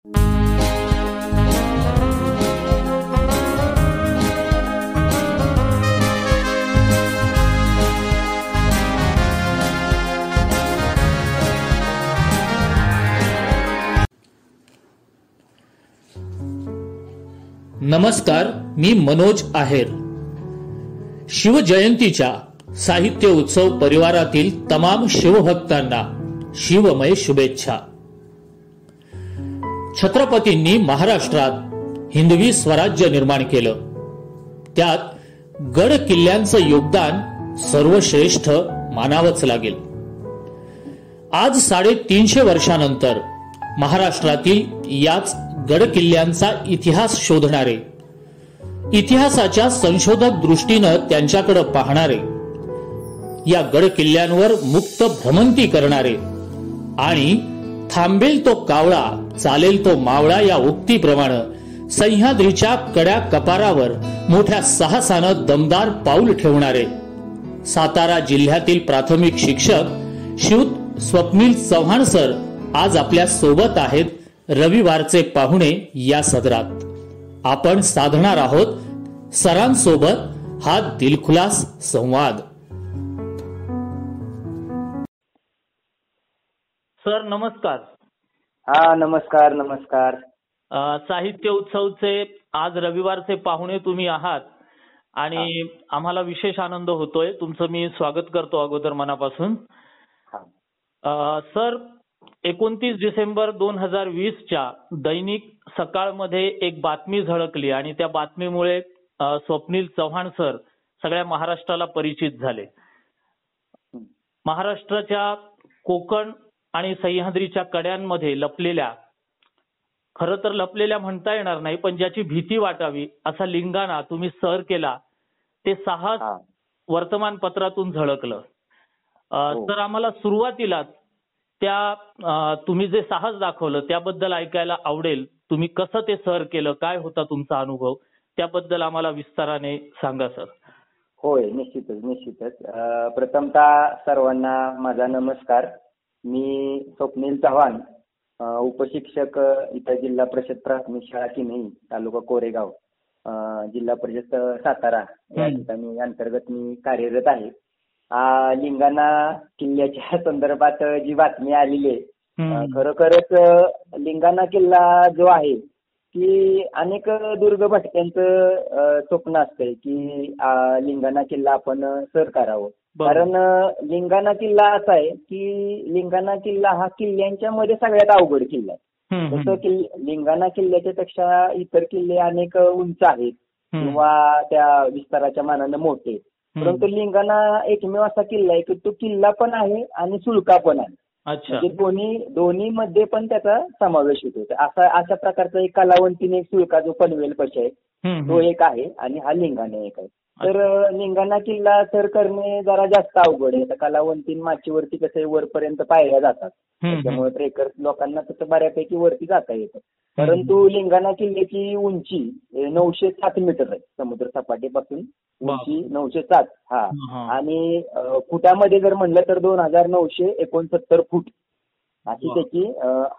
नमस्कार, मी मनोज आहेर. शिवजयंतीच्या साहित्य उत्सव परिवारातील तमाम शिवभक्तांना शिवमय शुभेच्छा. छत्रपतींनी महाराष्ट्रात हिंदवी स्वराज्य निर्माण केलं. त्यात गड किल्ल्यांचं योगदान सर्वश्रेष्ठ मानावंच लागेल. आज 350 वर्षानंतर महाराष्ट्रातील याच गड किल्ल्यांचा इतिहास शोधणारे, इतिहासाच्या संशोधक दृष्टीनं त्यांच्याकडे पाहणारे, या गड किल्ल्यांवर मुक्त भ्रमंती करणारे आणि थांबेल तो कावळा चालेल तो मावळा या उक्तीप्रमाणे सह्याद्रीच्या कडा कपारावर मोठ्या साहसानं दमदार पाऊल ठेवणारे सातारा जिल्ह्यातील प्राथमिक शिक्षक शिव स्वप्नील चव्हाण सर आज आपल्या सोबत आहेत. रविवारचे पाहुणे या सदरात आपण साधणार आहोत सरांसोबत हा दिलखुलास संवाद. सर नमस्कार. हा नमस्कार. नमस्कार. साहित्य उत्सवचे आज रविवारचे पाहुणे तुम्ही आहात आणि आम्हाला विशेष आनंद होतोय. तुमचं मी स्वागत करतो अगोदर मनापासून. सर 29 डिसेंबर 2020च्या दैनिक सकाळमध्ये एक बातमी झळकली आणि त्या बातमीमुळे स्वप्नील चव्हाण सर सगळ्या महाराष्ट्राला परिचित झाले. महाराष्ट्राच्या कोकण आणि सह्याद्रीच्या कड्यांमध्ये लपलेल्या, खरं तर लपलेल्या म्हणता येणार नाही पण ज्याची भीती वाटावी असा लिंगाणा तुम्ही सर केला, ते साहस वर्तमानपत्रातून झळकलं. तर आम्हाला सुरुवातीला त्या तुम्ही जे साहस दाखवलं त्याबद्दल ऐकायला आवडेल. तुम्ही कसं ते सर केलं, काय होता तुमचा अनुभव, त्याबद्दल आम्हाला विस्ताराने सांगा सर. होय, निश्चितच. प्रथमतः सर्वांना माझा नमस्कार. मी स्वप्नील चव्हाण, उपशिक्षक इथं जिल्हा परिषद प्राथमिक शाळा किन्ही, तालुका कोरेगाव, जिल्हा परिषद सातारा या ठिकाणी अंतर्गत मी कार्यरत आहे. लिंगाणा किल्ल्याच्या संदर्भात जी बातमी आलेली आहे, खरोखरच लिंगाणा किल्ला जो आहे की अनेक दुर्ग भटक्यांचं स्वप्न असतंय की लिंगाणा किल्ला आपण सर करावं. कारण लिंगाणा किल्ला असा आहे की लिंगाणा किल्ला हा किल्ल्यांच्या मध्ये सगळ्यात अवघड किल्ला आहे. तसं लिंगाणा किल्ल्याच्या पेक्षा इतर किल्ले अनेक उंच आहेत किंवा त्या विस्ताराच्या मानानं मोठे, परंतु लिंगाणा एकमेव असा किल्ला आहे की तो किल्ला पण आहे आणि सुळका पण आहे. म्हणजे दोन्ही मध्ये पण त्याचा समावेश होतो. अशा प्रकारचा एक कलावंतीने एक सुळका जो पनवेल पश आहे तो एक आहे आणि हा लिंगाणा एक आहे. तर लिंगाणा किल्ला सर करणे जरा जास्त अवघड आहे. आता कलावंतीन माचीवरती कसे वरपर्यंत पायऱ्या जातात, त्याच्यामुळे ट्रेकर लोकांना तसं बऱ्यापैकी वरती जाता येतं. परंतु लिंगाणा किल्ल्याची उंची 907 मीटर आहे. समुद्र सपाटीपासून उंची 907. आणि फुटामध्ये जर म्हणलं तर 2969 फूट अशी त्याची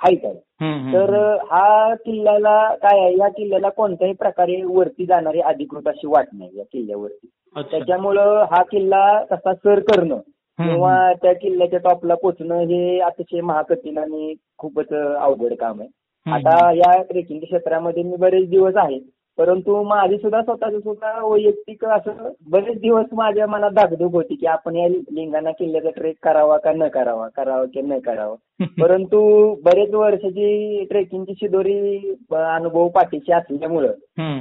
हाईट आहे. तर हा किल्ल्याला काय आहे, या किल्ल्याला कोणत्याही प्रकारे वरती जाणारी अधिकृत अशी वाट नाही या किल्ल्यावरती. त्याच्यामुळं हा किल्ला कसा सर करणं किंवा त्या किल्ल्याच्या टॉपला पोहोचणं हे अतिशय महाकठीण आणि खूपच अवघड काम आहे. आता या ट्रेकिंग क्षेत्रामध्ये मी बरेच दिवस आहे, परंतु माझी स्वतः वैयक्तिक असं बरेच दिवस माझ्या मनात धाकधूक होती की आपण या लिंगाणा किल्ल्याचा ट्रेक करावा का न करावा की न करावा. परंतु बरेच वर्षाची ट्रेकिंगची शिदोरी अनुभव पाठीशी असल्यामुळं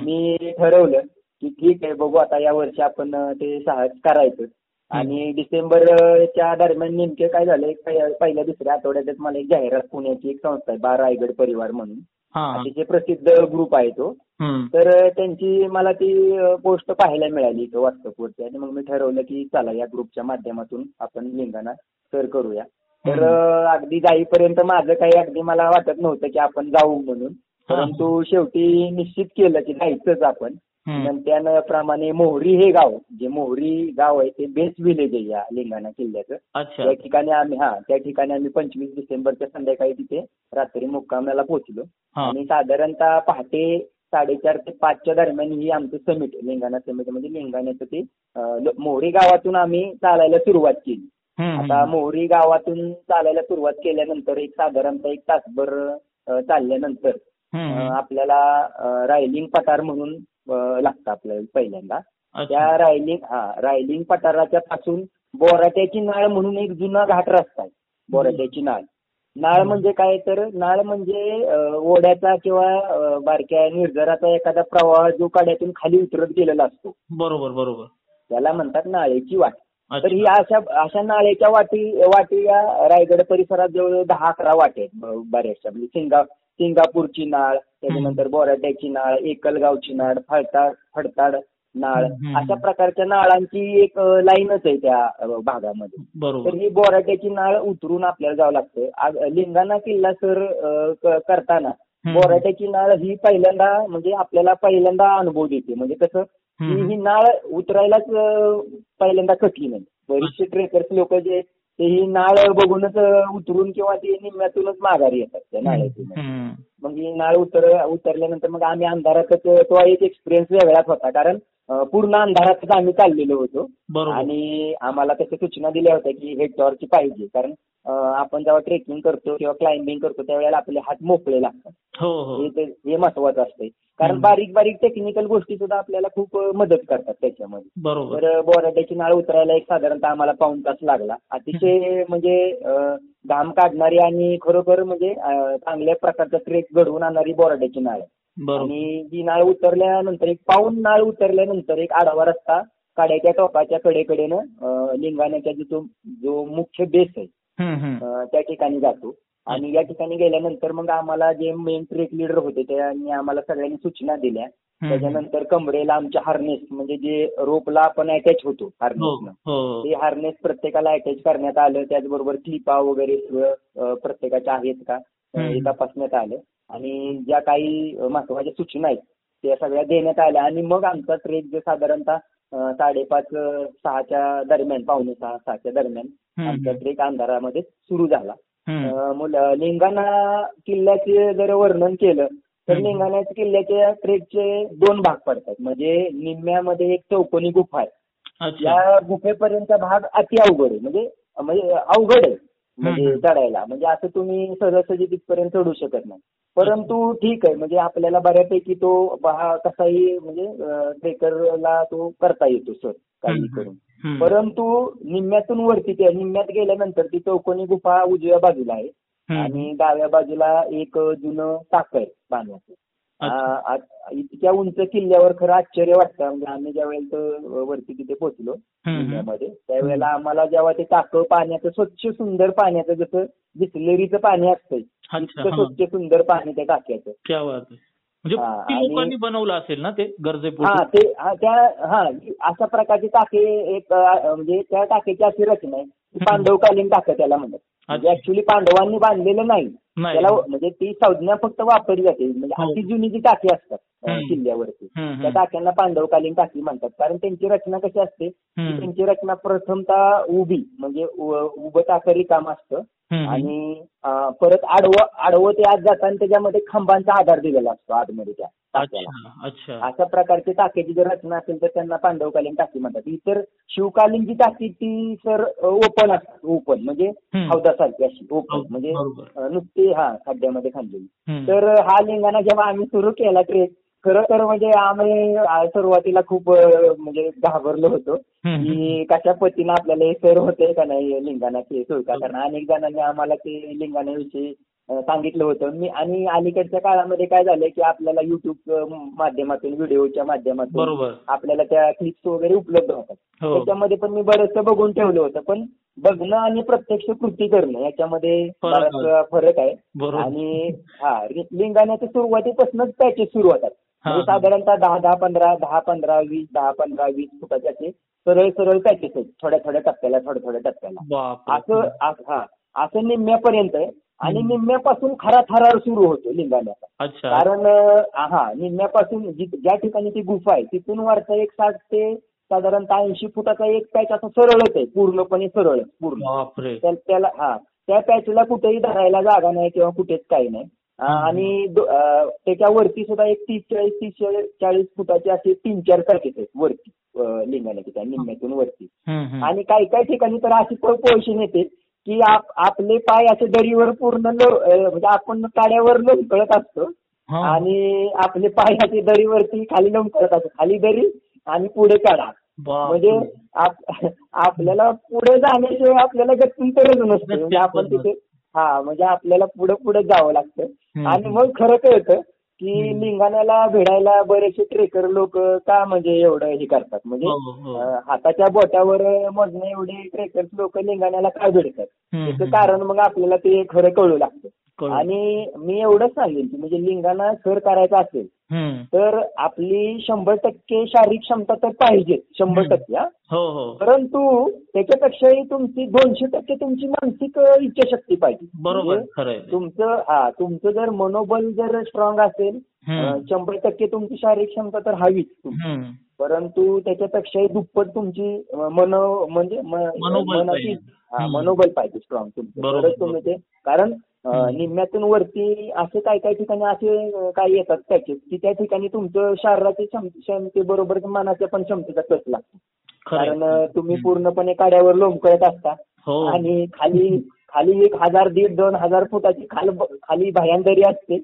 मी ठरवलं की ठीक आहे, बघू आता या वर्षी आपण ते साहस करायचं. आणि डिसेंबरच्या दरम्यान नेमके काय झालं, पहिल्या दुसऱ्या आठवड्यात मला एक जाहिरात, पुण्याची एक संस्था आहे रायगड परिवार म्हणून, अतिशय प्रसिद्ध ग्रुप आहे तो. तर त्यांची मला ती पोस्ट पाहायला मिळाली व्हॉट्सअपवरती आणि मग मी ठरवलं की चला या ग्रुपच्या माध्यमातून आपण लिंगाणा सर करूया. तर अगदी जाईपर्यंत माझं काही अगदी मला वाटत नव्हतं की आपण जाऊ म्हणून, परंतु शेवटी निश्चित केलं की जायचंच आपण. त्याप्रमाणे मोहरी हे गाव, जे मोहरी गाव आहे ते बेस्ट विलेज आहे या लिंगाणा किल्ल्याचं. अच्छा. त्या ठिकाणी आम्ही 25 डिसेंबरच्या संध्याकाळी तिथे रात्री मुक्कामाला पोहोचलो. हा. आणि साधारणतः पहाटे 4:30 ते 5च्या दरम्यान ही आमचं समिट, लिंगाणा समिट म्हणजे लिंगाण्याचं ते मोहरी गावातून आम्ही चालायला सुरुवात केली. आता मोहरी गावातून चालायला सुरुवात केल्यानंतर साधारणतः 1 तासभर चालल्यानंतर आपल्याला रायलिंग पठार म्हणून लागतं आपल्याला पहिल्यांदा. त्या रायलिंग पठाराच्या पासून बोराट्याची नाळ म्हणून एक जुना घाट रस्ता आहे. बोराट्याची नाळ म्हणजे काय, तर नाळ म्हणजे ओढ्याचा किंवा बारक्या निर्झराचा एखादा प्रवाह जो कड्यातून खाली उतरत गेलेला असतो. बरोबर. त्याला म्हणतात नाळेची वाट. तर ही अशा नाळेच्या वाटी या रायगड परिसरात जवळ 10-11 वाटे आहेत बऱ्याचशा. म्हणजे सिंगापूरची नाळ, त्याच्यानंतर बोराट्याची नाळ, एकलगावची नाळ, फडताड नाळ, अशा प्रकारच्या नाळांची एक लाईनच आहे त्या भागामध्ये. तर ही बोराट्याची नाळ उतरून आपल्याला जावं लागतं. लिंगाणा किल्ला सर करताना बोराट्याची नाळ ही आपल्याला पहिल्यांदा अनुभव देते. म्हणजे कसं, ही नाळ उतरायलाच पहिल्यांदा कठीण आहे. बरेचसे ट्रेकर्स लोक जे ते ही नाळ बघूनच उतरून किंवा ते निम्म्यातूनच माघारी येतात त्या नाळ्यातून. मग ही नाळ उतरल्यानंतर मग आम्ही अंधारातच, तो एक एक्सपिरियन्स वेगळाच होता. कारण पूर्ण अंधारातच आम्ही चाललेलो होतो. आणि आम्हाला तशा सूचना दिल्या होत्या की हे टॉर्च पाहिजे. कारण आपण जेव्हा ट्रेकिंग करतो किंवा क्लाइम्बिंग करतो त्यावेळेला आपले हात मोकळे लागतात. हे महत्वाचं असते. कारण बारीक बारीक टेक्निकल गोष्टी सुद्धा आपल्याला खूप मदत करतात त्याच्यामध्ये. तर बोराट्याची नाळ उतरायला एक साधारणतः आम्हाला पाऊण तास लागला. अतिशय म्हणजे घाम काढणारी आणि खरोखर म्हणजे चांगल्या प्रकारचा ट्रेक घडवून आणणारी बोराट्याची नाळ आहे. आणि ही नाळ उतरल्यानंतर पाऊण नाळ उतरल्यानंतर एक आडवा रस्ता कड्याच्या टोकाच्या कडेनं लिंगाण्याच्या जो मुख्य बेस आहे त्या ठिकाणी जातो. आणि या ठिकाणी गेल्यानंतर मग आम्हाला जे मेन ट्रेक लीडर होते त्यांनी आम्हाला सगळ्यांनी सूचना दिल्या. त्याच्यानंतर कमरेला आमच्या हार्नेस, म्हणजे जे रोपला आपण अटॅच होतो हार्नेसनं, ते हार्नेस प्रत्येकाला अटॅच करण्यात आलं. त्याचबरोबर क्लिपा वगैरे प्रत्येकाच्या आहेत का हे तपासण्यात आलं. आणि ज्या काही महत्वाच्या सूचना आहेत त्या सगळ्या देण्यात आल्या. आणि मग आमचा ट्रेक जो साधारणतः 5:30-6च्या दरम्यान, 5:45-6च्या दरम्यान आमचा ट्रेक अंधारामध्ये सुरू झाला. लिंगाणा किल्ल्याचे जर वर्णन केलं तर लिंगाणा किल्ल्याच्या ट्रेकचे 2 भाग पडतात. म्हणजे निम्म्यामध्ये एक चौकोनी गुफा आहे. या गुफेपर्यंतचा भाग अति अवघड आहे. म्हणजे अवघड आहे म्हणजे चढायला. म्हणजे असं तुम्ही सहजासहजी तिथपर्यंत चढू शकत नाही. परंतु ठीक आहे, म्हणजे आपल्याला बऱ्यापैकी तो कसाही म्हणजे ट्रेकरला तो करता येतो सर काही करून. परंतु निम्म्यातून निम्म्यात गेल्यानंतर ती चौकोनी गुफा उजव्या बाजूला आहे आणि डाव्या बाजूला एक जुनं टाकं आहे पाण्याचं. इतक्या उंच किल्ल्यावर खरं आश्चर्य वाटतं. म्हणजे आम्ही ज्या वेळेला वरती तिथे पोहोचलो किल्ल्यामध्ये त्यावेळेला आम्हाला जेव्हा ते टाकं पाण्याचं स्वच्छ सुंदर पाण्याचं, जसं बिस्लेरीचं पाणी असतंय इतकं स्वच्छ सुंदर पाणी त्या टाक्याचं. म्हणजे लोकांनी बनवलं असेल ना ते गरजेपोटी. अशा प्रकारची टाके एक म्हणजे त्या टाकेची अशी रचना आहे, पांडवकालीन टाकं त्याला म्हणतात. म्हणजे ऍक्च्युली पांडवांनी बांधलेलं नाही त्याला, म्हणजे ती संज्ञा फक्त वापरली जाते. म्हणजे अति जुनी जी टाकी असतात किल्ल्यावरती त्या टाक्यांना पांडवकालीन टाकी म्हणतात. कारण त्यांची रचना कशी असते, त्यांची रचना प्रथमतः उभी, म्हणजे उभं टाकं रिकाम असतं आणि परत आडवं ते आत जाताना त्याच्यामध्ये खांबांचा आधार दिलेला असतो आतमध्ये त्या टाक्याला. अशा प्रकारची टाक्याची जर रचना असेल तर त्यांना पांडवकालीन टाकी म्हणतात. इतर शिवकालीन जी टाकी ती सर ओपन असतात, ओपन म्हणजे हौदासारखी अशी ओपन, म्हणजे नुसती खड्ड्यामध्ये खाल्लेली. तर हा लिंगाणा जेव्हा आम्ही सुरू केला ट्रेक, खरं तर म्हणजे आम्ही सुरुवातीला खूप म्हणजे घाबरलो होतो की कशा पद्धतीनं आपल्याला हे सर होते का नाही लिंगाणाचे सुळका. कारण अनेक जणांनी आम्हाला ते लिंगाणाविषयी सांगितलं होतं. आणि अलीकडच्या काळामध्ये काय झालंय की आपल्याला युट्यूब माध्यमातून, व्हिडिओच्या माध्यमातून आपल्याला त्या क्लिप्स वगैरे उपलब्ध होतात. त्याच्यामध्ये पण मी बरंचसं बघून ठेवलं होतं. पण बघणं आणि प्रत्यक्ष कृती करणं याच्यामध्ये बराच फरक आहे. आणि लिंगाण्याच्या सुरुवातीपासूनच पॅचेस सुरू होतात. म्हणजे साधारणतः 10-15-20 फुटाचे असे सरळ पॅचेस आहेत, थोड्या टप्प्याला. असं निम्म्यापर्यंत आहे. आणि निम्म्यापासून खरा थरार सुरू होतो लिंगाण्याचा. अच्छा. कारण निम्म्यापासून ज्या ठिकाणी ती गुफा आहे तिथून वरचा एक 60 ते साधारणतः 80 फुटाचा एक पॅच असा सरळच आहे, पूर्णपणे सरळ पूर्ण. बापरे. त्याला त्या पॅचला कुठेही धरायला जागा नाही किंवा कुठेच काही नाही. आणि त्याच्यावरती सुद्धा एक 30-40 फुटाचे असे 3-4 पॅकेज आहेत वरती लिंगाण्याची त्या निम्म्यातून वरती. आणि काही काही ठिकाणी तर अशी पोझिशन येते की आपले पाय असे दरीवर पूर्ण म्हणजे आपण काड्यावर लोंबकळत असतो आणि आपले पाय असे दरीवरती खाली लोंबकळत असतो, खाली दरी आणि पुढे काढा. म्हणजे आपल्याला पुढे जाण्याशिवाय आपल्याला गत्यंतरच नसतं. म्हणजे आपण तिथे म्हणजे आपल्याला पुढे जावं लागतं. आणि मग खरं कळतं की लिंगाण्याला भिडायला बरेचसे ट्रेकर लोक का म्हणजे एवढं हे करतात, म्हणजे हाताच्या बोटावर मोजणे एवढे ट्रेकर्स लोक लिंगाण्याला का भिडतात त्याचं कारण मग आपल्याला ते खरं कळू लागतं. आणि मी एवढंच सांगेन की म्हणजे लिंगाणा सर करायचा असेल तर आपली 100% शारीरिक क्षमता तर पाहिजे, 100%. परंतु त्याच्यापेक्षाही तुमची 200% तुमची मानसिक इच्छाशक्ती पाहिजे. बरोबर. तुमचं जर मनोबल जर स्ट्रॉंग असेल 100% तुमची शारीरिक क्षमता तर हवीच, परंतु त्याच्यापेक्षाही दुप्पट तुमची मनोबल पाहिजे स्ट्रॉंग तुमचं. तुम्ही ते कारण निम्म्यातून वरती असे काही ठिकाणी असे काही येतात पॅकेज की त्या ठिकाणी तुमचं शरीराच्या क्षमतेबरोबर मनाच्या पण क्षमतेचा कस लागतो. कारण तुम्ही पूर्णपणे काड्यावर लोंबकळत असता आणि खाली 1000-1500-2000 फुटाची खाली भयांदरी असते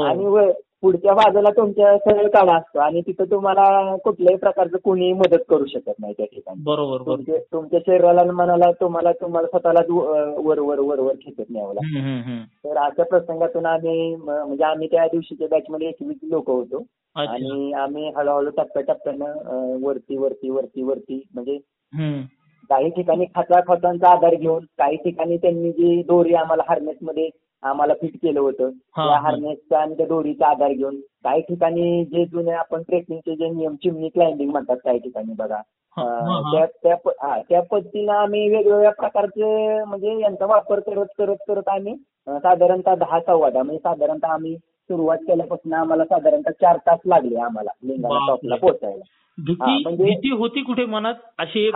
आणि पुढच्या बाजूला तुमच्या सरळ काढा असतो आणि तिथं तुम्हाला कुठल्याही प्रकारचं कोणी मदत करू शकत नाही त्या ठिकाणी. बरोबर. तुमच्या शरीराला मनाला तुम्हाला स्वतःलाच वर खेचत न्यावं लागतं. तर अशा प्रसंगातून आम्ही त्या दिवशीच्या बॅचमध्ये 21 लोक होतो आणि आम्ही हळूहळू टप्प्याटप्प्यानं वरती म्हणजे काही ठिकाणी खचाखचांचा आधार घेऊन, काही ठिकाणी त्यांनी जी दोरी आम्हाला हार्नेसमध्ये आम्हाला फिट केलं होतं त्या हार्नेसचा आणि त्या दोरीचा आधार घेऊन, काही ठिकाणी जे जुने आपण ट्रेकिंगचे जे नियम चिमणी क्लाइम्बिंग म्हणतात काही ठिकाणी बघा, त्या पद्धतीनं आम्ही वेगवेगळ्या प्रकारचे म्हणजे यांचा वापर करत आम्ही साधारणतः 10-10 म्हणजे साधारणतः आम्ही सुरुवात केल्यापासून आम्हाला साधारणतः 4 तास लागले आम्हाला लिंगाणा टॉपला पोहोचायला. भीती होती कुठे मनात अशी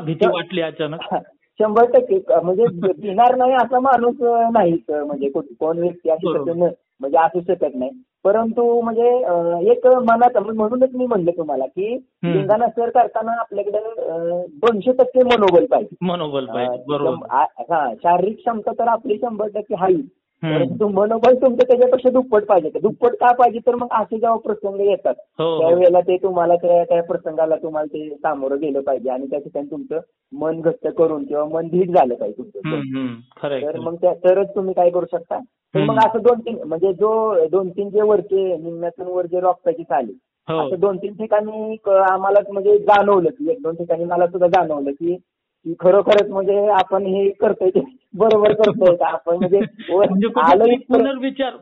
भीती वाटली अचानक? 100% म्हणजे भिणार नाही असा माणूस नाहीच, म्हणजे कोण व्यक्ती अशी म्हणजे असू शकत नाही. परंतु म्हणजे एक मनात, म्हणूनच मी म्हणलं तुम्हाला की लिंगाणा सर करताना आपल्याकडे 200% मनोबल पाहिजे. शारीरिक क्षमता तर आपली 100% हवी, परंतु मनोबल तुमचं त्याच्यापेक्षा दुप्पट पाहिजे. दुप्पट का पाहिजे तर मग असे जेव्हा प्रसंग येतात त्यावेळेला ते तुम्हाला त्या प्रसंगाला तुम्हाला ते सामोरं गेलं पाहिजे आणि त्या ठिकाणी तुमचं मन घट्ट करून किंवा मन धीट झालं पाहिजे तुमचं. तर मग तरच तुम्ही काय करू शकता. तर मग असं 2-3 म्हणजे जो 2-3 जे वरचे निम्म्यातून वर जे रॉक पॅचेस आले असं 2-3 ठिकाणी आम्हाला म्हणजे जाणवलं की 1-2 ठिकाणी मला सुद्धा जाणवलं की खरोखरच म्हणजे आपण हे करतोय ते बरोबर करतोय का आपण, म्हणजे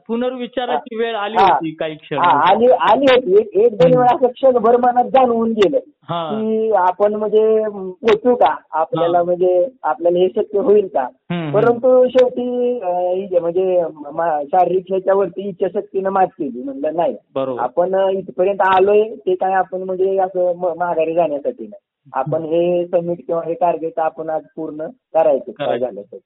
पुनर्विचाराची वेळ आली होती काही क्षण आली होती. एक 2 वेळा असं क्षणभर मनात जाणवून गेलं की आपण म्हणजे पोचू का, आपल्याला म्हणजे आपल्याला हे शक्य होईल का. परंतु शेवटी म्हणजे शारीरिक ह्याच्यावरती इच्छाशक्तीनं मात केली. म्हणलं नाही, आपण इथपर्यंत आलोय ते काय आपण म्हणजे असं माघारी जाण्यासाठी नाही, आपण हे समिट किंवा हे टार्गेट आपण आज पूर्ण करायचं काय झालं तर.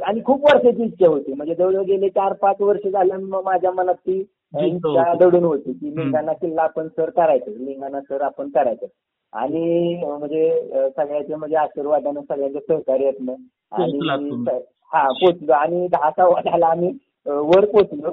आणि खूप वर्षाची इच्छा होती, म्हणजे जवळजवळ गेले 4-5 वर्ष झालं माझ्या मनात ती इच्छा दडून होती की लिंगाणा किल्ला आपण सर करायचं, लिंगाणा सर आपण करायचं. आणि म्हणजे सगळ्याचे म्हणजे आशीर्वादानं सगळ्यांच्या सहकार्यातनं आणि पोचलो आणि 10-10 आम्ही वर पोचलो.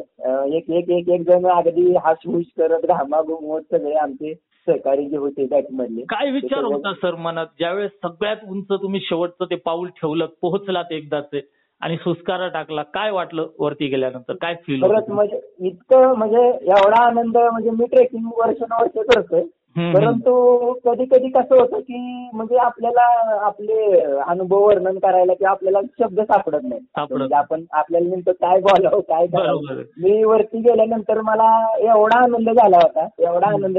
एक जण अगदी हाशहुश करत घामाघूमवत सगळे आमचे सहकारी जे होते बॅचमधले. काय विचार होता सर मनात ज्यावेळेस सगळ्यात उंच तुम्ही शेवटचं ते पाऊल ठेवलं, पोहोचलात एकदाचे आणि सुस्कारा टाकला, काय वाटलं वरती गेल्यानंतर, काय फील? खरंच म्हणजे इतकं म्हणजे एवढा आनंद, म्हणजे मी ट्रेकिंग वर्षानुवर्ष करतोय, परंतु कधी कधी कसं होतं की म्हणजे आपल्याला आपले अनुभव वर्णन करायला किंवा आपल्याला शब्द सापडत नाही, म्हणजे आपण आपल्याला नेमकं काय बोलावं काय करावं. मी वरती गेल्यानंतर मला एवढा आनंद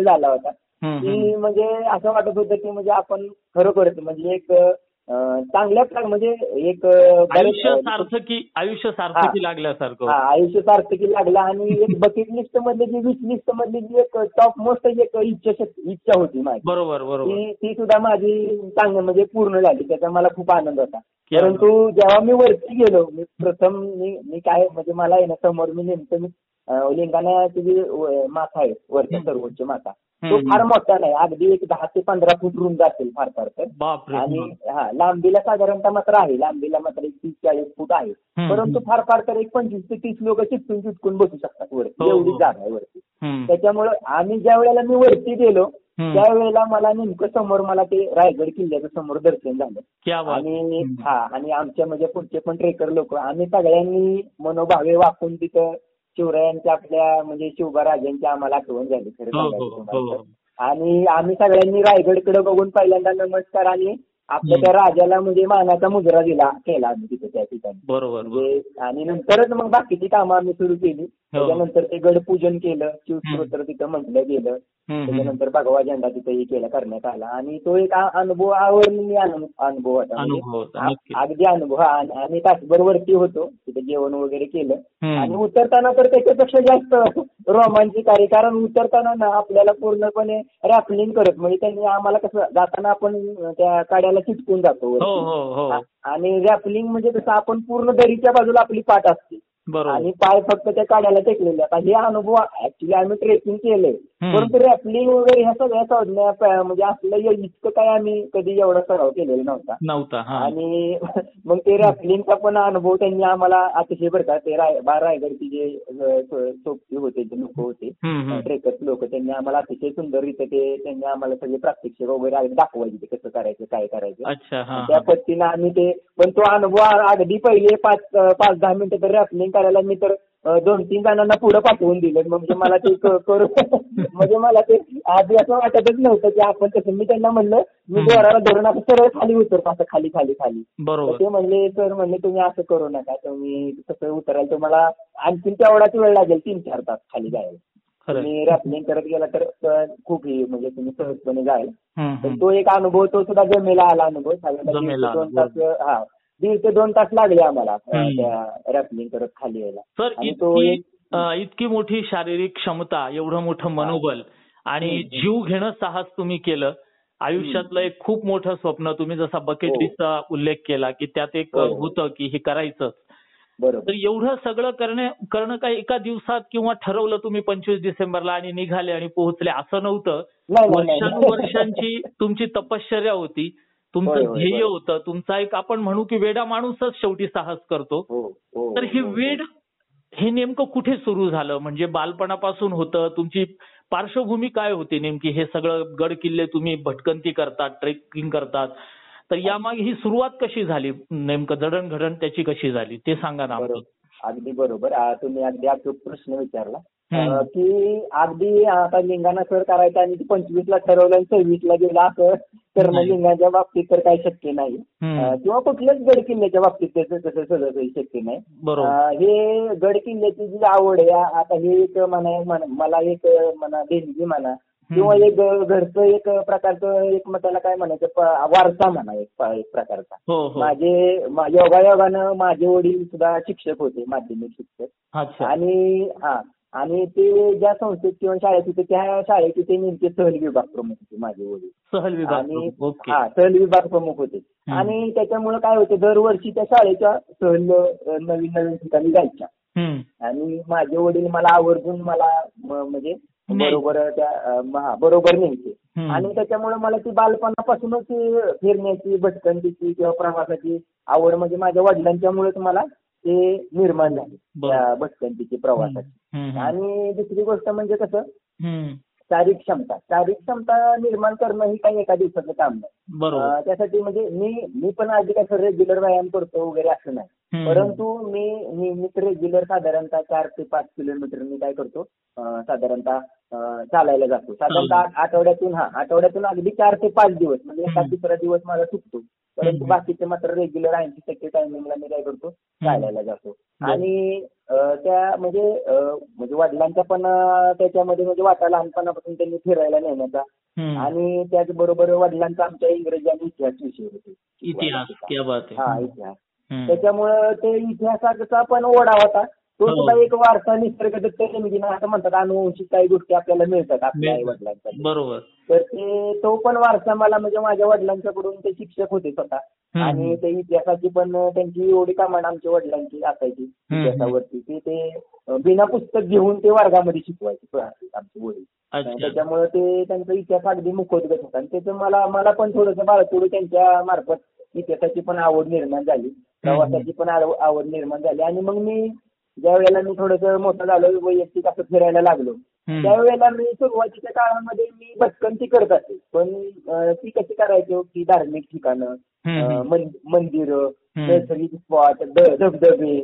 झाला होता की म्हणजे असं वाटत होतं की म्हणजे आपण खरोखरच म्हणजे एक चांगल्या म्हणजे एक आयुष्य सार्थकी लागल्यासारखं. आयुष्य सार्थकी लागलं आणि एक बकेट लिस्ट मधली जी विश लिस्ट मधली जी एक टॉप मोस्ट एक इच्छा होती माझी. बरोबर. ती सुद्धा माझी चांगली म्हणजे पूर्ण झाली. त्याचा मला खूप आनंद होता. परंतु जेव्हा मी वरती गेलो, मी काय म्हणजे मला आहे ना, समोर मी नेमकं लिंगाण्याची जी माथा आहे वरच्या सर्वोच्च माथा, तो फार मोठा नाही, अगदी एक 10 ते 15 फूट रुंद असेल फार फार तर. आणि लांबीला साधारणतः मात्र आहे, लांबीला मात्र एक 30-40 फूट आहे. परंतु फार फार तर एक 25 ते 30 लोक चिटकून बसू शकतात वरती, एवढी जागा आहे वरती. त्याच्यामुळे आम्ही ज्या वेळेला मी वरती गेलो त्यावेळेला मला नेमकं समोर मला ते रायगड किल्ल्याचं समोर दर्शन झालं. आणि आमच्या म्हणजे पुढचे पण ट्रेकर लोक, आम्ही सगळ्यांनी मनोभावे वाकून तिथं शिवरायांच्या आपल्या म्हणजे शिवबा राजांची आम्हाला आठवण झाली खरं सांगायचं. आणि आम्ही सगळ्यांनी रायगडकडे बघून पहिल्यांदा नमस्कार आणि आपल्या त्या राजाला म्हणजे मानाचा मुजरा केला आम्ही तिथे त्या ठिकाणी. बरोबर. आणि नंतरच मग बाकीची कामं आम्ही सुरू केली. त्याच्यानंतर ते गड पूजन केलं, शिवस्तोत्र तिथं म्हटलं गेलं. त्याच्यानंतर भगवा झेंडा तिथेही करण्यात आला. आणि तो एक अनुभव अवर्णनीय अनुभव होता. अगदी अनुभव. आम्ही तासभर वरती होतो, तिथे जेवण वगैरे केलं आणि उतरताना तर त्याच्यापेक्षा जास्त रोमांचकारी, कारण उतरताना ना आपल्याला पूर्णपणे रॅपलिंग करत, म्हणजे त्यांनी आम्हाला कसं जाताना आपण त्या काड्याला चिटकून जातो आणि रॅपलिंग म्हणजे कसं आपण पूर्ण दरीच्या बाजूला आपली पाठ असते आणि पाय फक्त त्या काड्याला टेकलेले. आता हे अनुभव ऍक्च्युली आम्ही ट्रेकिंग केलंय, परंतु रॅपलिंग वगैरे ह्या सगळ्या संज्ञा म्हणजे आपलं इतकं काय आम्ही कधी एवढा सराव केलेला नव्हता. आणि मग ते रॅपलिंगचा पण अनुभव त्यांनी आम्हाला अतिशय बरं का, ते रायगडचे जे सोबती होते, जे लोक होते ट्रेकर्स लोक, त्यांनी आम्हाला अतिशय सुंदररीत्या त्यांनी आम्हाला सगळे प्रात्यक्षिक वगैरे दाखवायचे कसं करायचं काय करायचं. त्या पद्धतीनं आम्ही ते, पण तो अनुभव अगदी पहिले 5-10 मिनिटं तर रॅपलिंग करायला मी तर 2-3 जणांना पुढे पाठवून दिलं. म्हणजे मला ते म्हणजे मला ते आधी असं वाटतच नव्हतं की आपण कसं. मी त्यांना म्हणलं, मी दोराला धरून असं सरळ खाली उतरतो, असं खाली. ते म्हणले, सर म्हणले तुम्ही असं करू नका, तुम्ही कसं उतरायला तुम्हाला आणखी तेवढाच वेळ लागेल, 3-4 तास खाली जायला. तुम्ही रॅपलिंग करत गेला तर खूप म्हणजे तुम्ही सहजपणे जाईल. तर तो एक अनुभव, तो सुद्धा जमेला आला अनुभव. 1.5 ते 2 तास लागले आम्हाला त्या रॅपलिंग करत खाली यायला. सर, इतकी मोठी शारीरिक क्षमता, एवढं मोठं मनोबल आणि जीव घेणं साहस तुम्ही केलं. आयुष्यातलं एक खूप मोठं स्वप्न, तुम्ही जसा बकेट लिस्टचा उल्लेख केला की त्यात एक होतं की हे करायचं. तर एवढं सगळं करणं काय एका दिवसात किंवा ठरवलं तुम्ही 25 डिसेंबरला आणि निघाले आणि पोहोचले असं नव्हतं. वर्षानुवर्षांची तुमची तपश्चर्या होती, तुमचं ध्येय होतं, तुमचा एक आपण म्हणू की वेडा माणूसच शेवटी साहस करतो. तर हे नेमकं कुठे सुरू झालं, म्हणजे बालपणापासून होतं, तुमची पार्श्वभूमी काय होती नेमकी? हे सगळं गड किल्ले तुम्ही भटकंती करतात, ट्रेकिंग करतात, तर यामागे ही सुरुवात कशी झाली, नेमकं जडणघडण त्याची कशी झाली ते सांगा ना. अगदी बरोबर, तुम्ही अगदी अचूक प्रश्न विचारला की अगदी आता लिंगाणा सर करायचं आणि 25ला ठरवलं आणि 26ला गेला असं करणं लिंगाच्या बाबतीत तर काही शक्य नाही, किंवा कुठल्याच गड किल्ल्याच्या बाबतीत त्याचं तसं सगळं शक्य नाही. हे गड किल्ल्याची जी आवड आहे, आता हे एक मला एक देणगी म्हणा किंवा एक घरचं एक प्रकारचं एक त्याला काय म्हणायचं वारसा म्हणा एक प्रकारचा. माझे योगायोगानं माझे वडील सुद्धा शिक्षक होते, माध्यमिक शिक्षक. आणि ते ज्या संस्थेत किंवा शाळेत होते त्या शाळेचे ते नेमके सहल विभाग प्रमुख होते माझे वडील. सहल विभाग प्रमुख होते. आणि त्याच्यामुळे काय होते, दरवर्षी त्या शाळेच्या सहल नवीन ठिकाणी जायच्या आणि माझे वडील मला आवर्जून मला म्हणजे बरोबर न्यायचे. आणि त्याच्यामुळे मला ती बालपणापासूनच फिरण्याची, भटकंतीची किंवा प्रवासाची आवड म्हणजे माझ्या वडिलांच्यामुळेच मला ते निर्माण झाले, त्या भटकंतीची, प्रवासाची. आणि दुसरी गोष्ट म्हणजे कसं, शारीरिक क्षमता निर्माण करणं ही काही एका दिवसाचं काम नाही. त्यासाठी म्हणजे मी पण आधी काय रेग्युलर व्यायाम करतो वगैरे असं नाही, परंतु मी रेग्युलर साधारणतः 4 ते 5 किलोमीटर मी काय करतो, साधारणतः चालायला जातो. साधारणतः आठवड्यातून अगदी 4 ते 5 दिवस म्हणजे एका तिसरा दिवस माझा चुकतो, परंतु बाकीचे मात्र रेग्युलर 80% टायमिंगला मी काय करतो, चालायला जातो. आणि त्या म्हणजे वडिलांचा पण त्याच्यामध्ये म्हणजे वाटा लहानपणापासून त्यांनी फिरायला नेण्याचा आणि त्याचबरोबर वडिलांचा आमच्या इंग्रजी आणि इतिहास विषय होते. इतिहास क्या बात आहे. हा इतिहास. त्याच्यामुळं ते इतिहासाचा पण ओढा होता. तो सुद्धा एक वारसा निसर्गदत्त जमिनीनं असं म्हणतात अनुवंशिक काही गोष्टी आपल्याला मिळतात आपल्या आई वडिलांच्या. बरोबर. तर तो पण वारसा मला म्हणजे माझ्या वडिलांच्याकडून ते शिक्षक होते स्वतः आणि ते इतिहासाची पण त्यांची एवढी कामं आमच्या वडिलांची असायची इतिहासावरती की ते बिना पुस्तक घेऊन ते वर्गामध्ये शिकवायचे आमचे वडील. त्याच्यामुळे ते त्यांचा इतिहास अगदी मुखोद्गत होता आणि त्याचं मला पण थोडंसं बाळकडू त्यांच्या मार्फत इतिहासाची पण आवड निर्माण झाली, प्रवासाची पण आवड निर्माण झाली आणि मग मी ज्या वेळेला मी थोडंसं मोठं झालो वैयक्तिक असं फिरायला लागलो त्यावेळेला मी सुरुवातीच्या काळामध्ये मी भटकंती करत असे पण ती कशी करायची की धार्मिक ठिकाणं, मंदिरं, नैसर्गिक स्पॉट, धबधबे,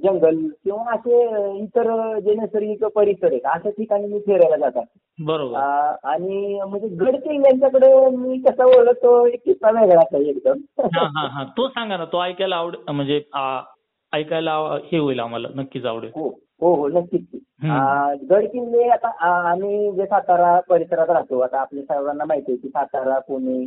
जंगल किंवा असे इतर जे नैसर्गिक परिसर आहेत अशा ठिकाणी मी फिरायला जातात. बरोबर. आणि म्हणजे गड किल्ल्यांच्याकडे मी कसा ओळखतो एक किस्सा वेगळाच आहे एकदम. तो सांगा ना, तो ऐकायला म्हणजे ऐकायला हे होईल आम्हाला, नक्कीच आवडेल. हो नक्कीच. गड किल्ले आता आम्ही जे सातारा परिसरात राहतो आता आपल्या सर्वांना माहिती आहे की सातारा, पुणे,